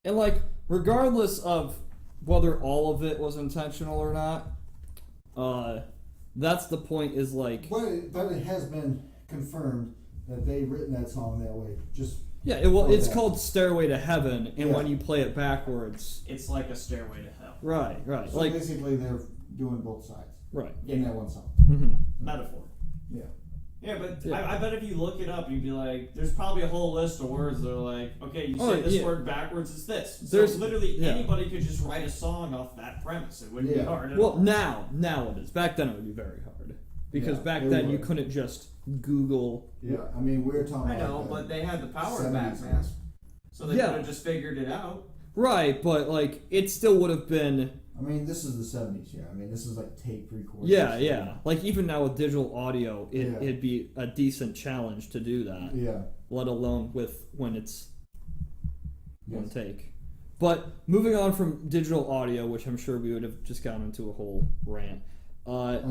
And like, regardless of whether all of it was intentional or not, that's the point. Is like, But it has been confirmed that they've written that song that way. Just Yeah, it's called Stairway to Heaven, and when you play it backwards, it's like a stairway to hell. Right. So like basically, they're doing both sides. Right. In that one song. Mm-hmm. Metaphor. Yeah. Yeah, but I bet if you look it up, you'd be like, there's probably a whole list of words that are like, okay, you say this word backwards, it's this. So There's literally anybody could just write a song off that premise. It wouldn't be hard at all. Well, now it is. Back then it would be very hard. Because back then you couldn't just Google. Yeah, I mean, we're talking I know, but they had the power back then. So they could have just figured it out. Right, but, like, it still would have been... I mean, this is the 70s, I mean, this is like tape recording. Yeah. Like, even now with digital audio, it'd be a decent challenge to do that. Yeah. Let alone when it's one take. But moving on from digital audio, which I'm sure we would have just gotten into a whole rant. I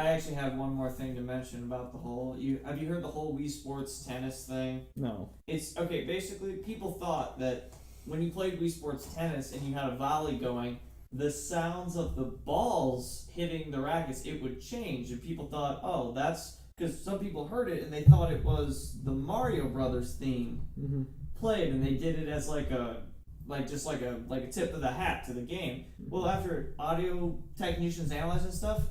actually have one more thing to mention about the whole... Have you heard the whole Wii Sports tennis thing? No. It's... Okay, basically, people thought that when you played Wii Sports tennis and you had a volley going... the sounds of the balls hitting the rackets, it would change. And people thought, oh, that's... Because some people heard it and they thought it was the Mario Brothers theme played, and they did it as like a tip of the hat to the game. Well, after audio technicians analyzing stuff,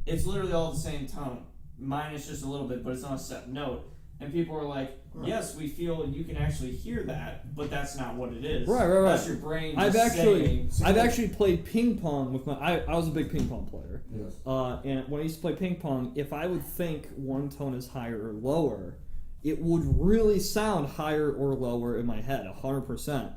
it's literally all the same tone. Minus just a little bit, but it's on a set note. And people were like, yes, we feel you can actually hear that, but that's not what it is. Right. That's your brain I've actually played ping pong with I was a big ping pong player. Yes. And when I used to play ping pong, if I would think one tone is higher or lower, it would really sound higher or lower in my head, 100%.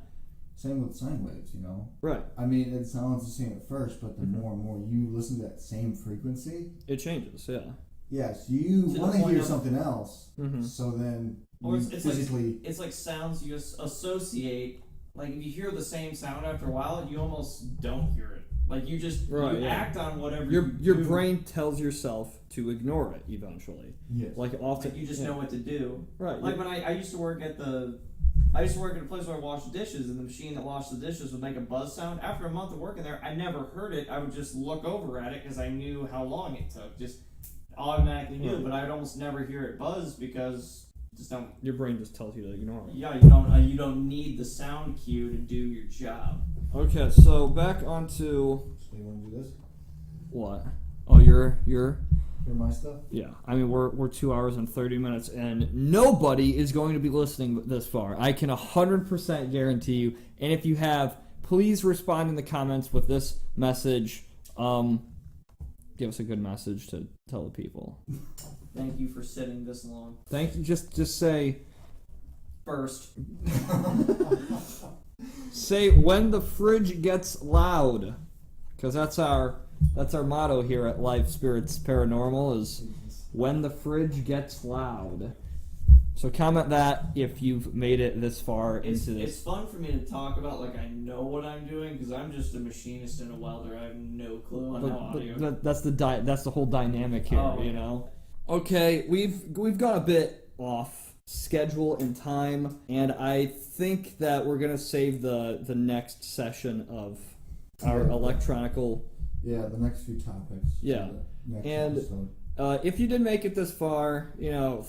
Same with sine waves, Right. I mean, it sounds the same at first, but the more and more you listen to that same frequency... It changes, yeah. Yes, you want to hear something else, so then or you physically... It's like sounds you associate. Like, if you hear the same sound after a while, you almost don't hear it. Like, you just act on whatever your brain tells yourself to ignore it eventually. Yes. Like, often... Like, you just know what to do. Right. Like, when I used to work at a place where I washed dishes, and the machine that washed the dishes would make a buzz sound. After a month of working there, I never heard it. I would just look over at it because I knew how long it took. Just automatically knew, but I'd almost never hear it buzz because just don't. Your brain just tells you to ignore it. Yeah, you don't need the sound cue to do your job. Okay, so back onto. So you want to do this? What? Oh, you're. Hear my stuff? Yeah, I mean we're 2 hours and 30 minutes, and nobody is going to be listening this far. I can 100% guarantee you. And if you have, please respond in the comments with this message. Give us a good message to tell the people. Thank you for sitting this long. Thank you. Just say. First. Say when the fridge gets loud, because that's our motto here at Life Spirits Paranormal is when the fridge gets loud. So comment that if you've made it this far into this. It's fun for me to talk about like I know what I'm doing because I'm just a machinist and a welder. I have no clue on how audio. That's the whole dynamic here, Okay, we've got a bit off schedule and time, and I think that we're gonna save the next session of our electronical. Yeah, the next few topics. Yeah, and if you did make it this far,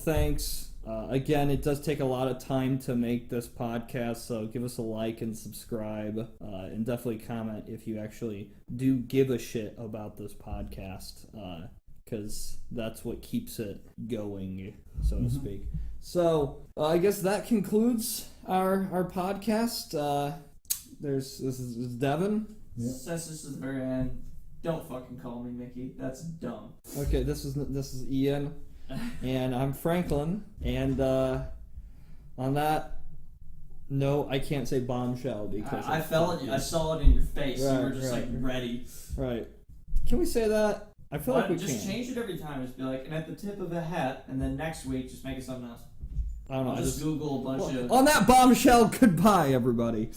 thanks. Again, it does take a lot of time to make this podcast, so give us a like and subscribe, and definitely comment if you actually do give a shit about this podcast, because that's what keeps it going, so to speak. So, I guess that concludes our podcast. This is Devin. Yep. Since this is the very end, don't fucking call me Mickey. That's dumb. Okay, this is Ian. And I'm Franklin, and on that, no, I can't say bombshell because I saw it in your face. You were just ready. Right? Can we say that? I feel like we just can. Change it every time. Just be like, and at the tip of a hat, and then next week just make it something else. I don't know. Just Google a bunch of. On that bombshell, goodbye, everybody.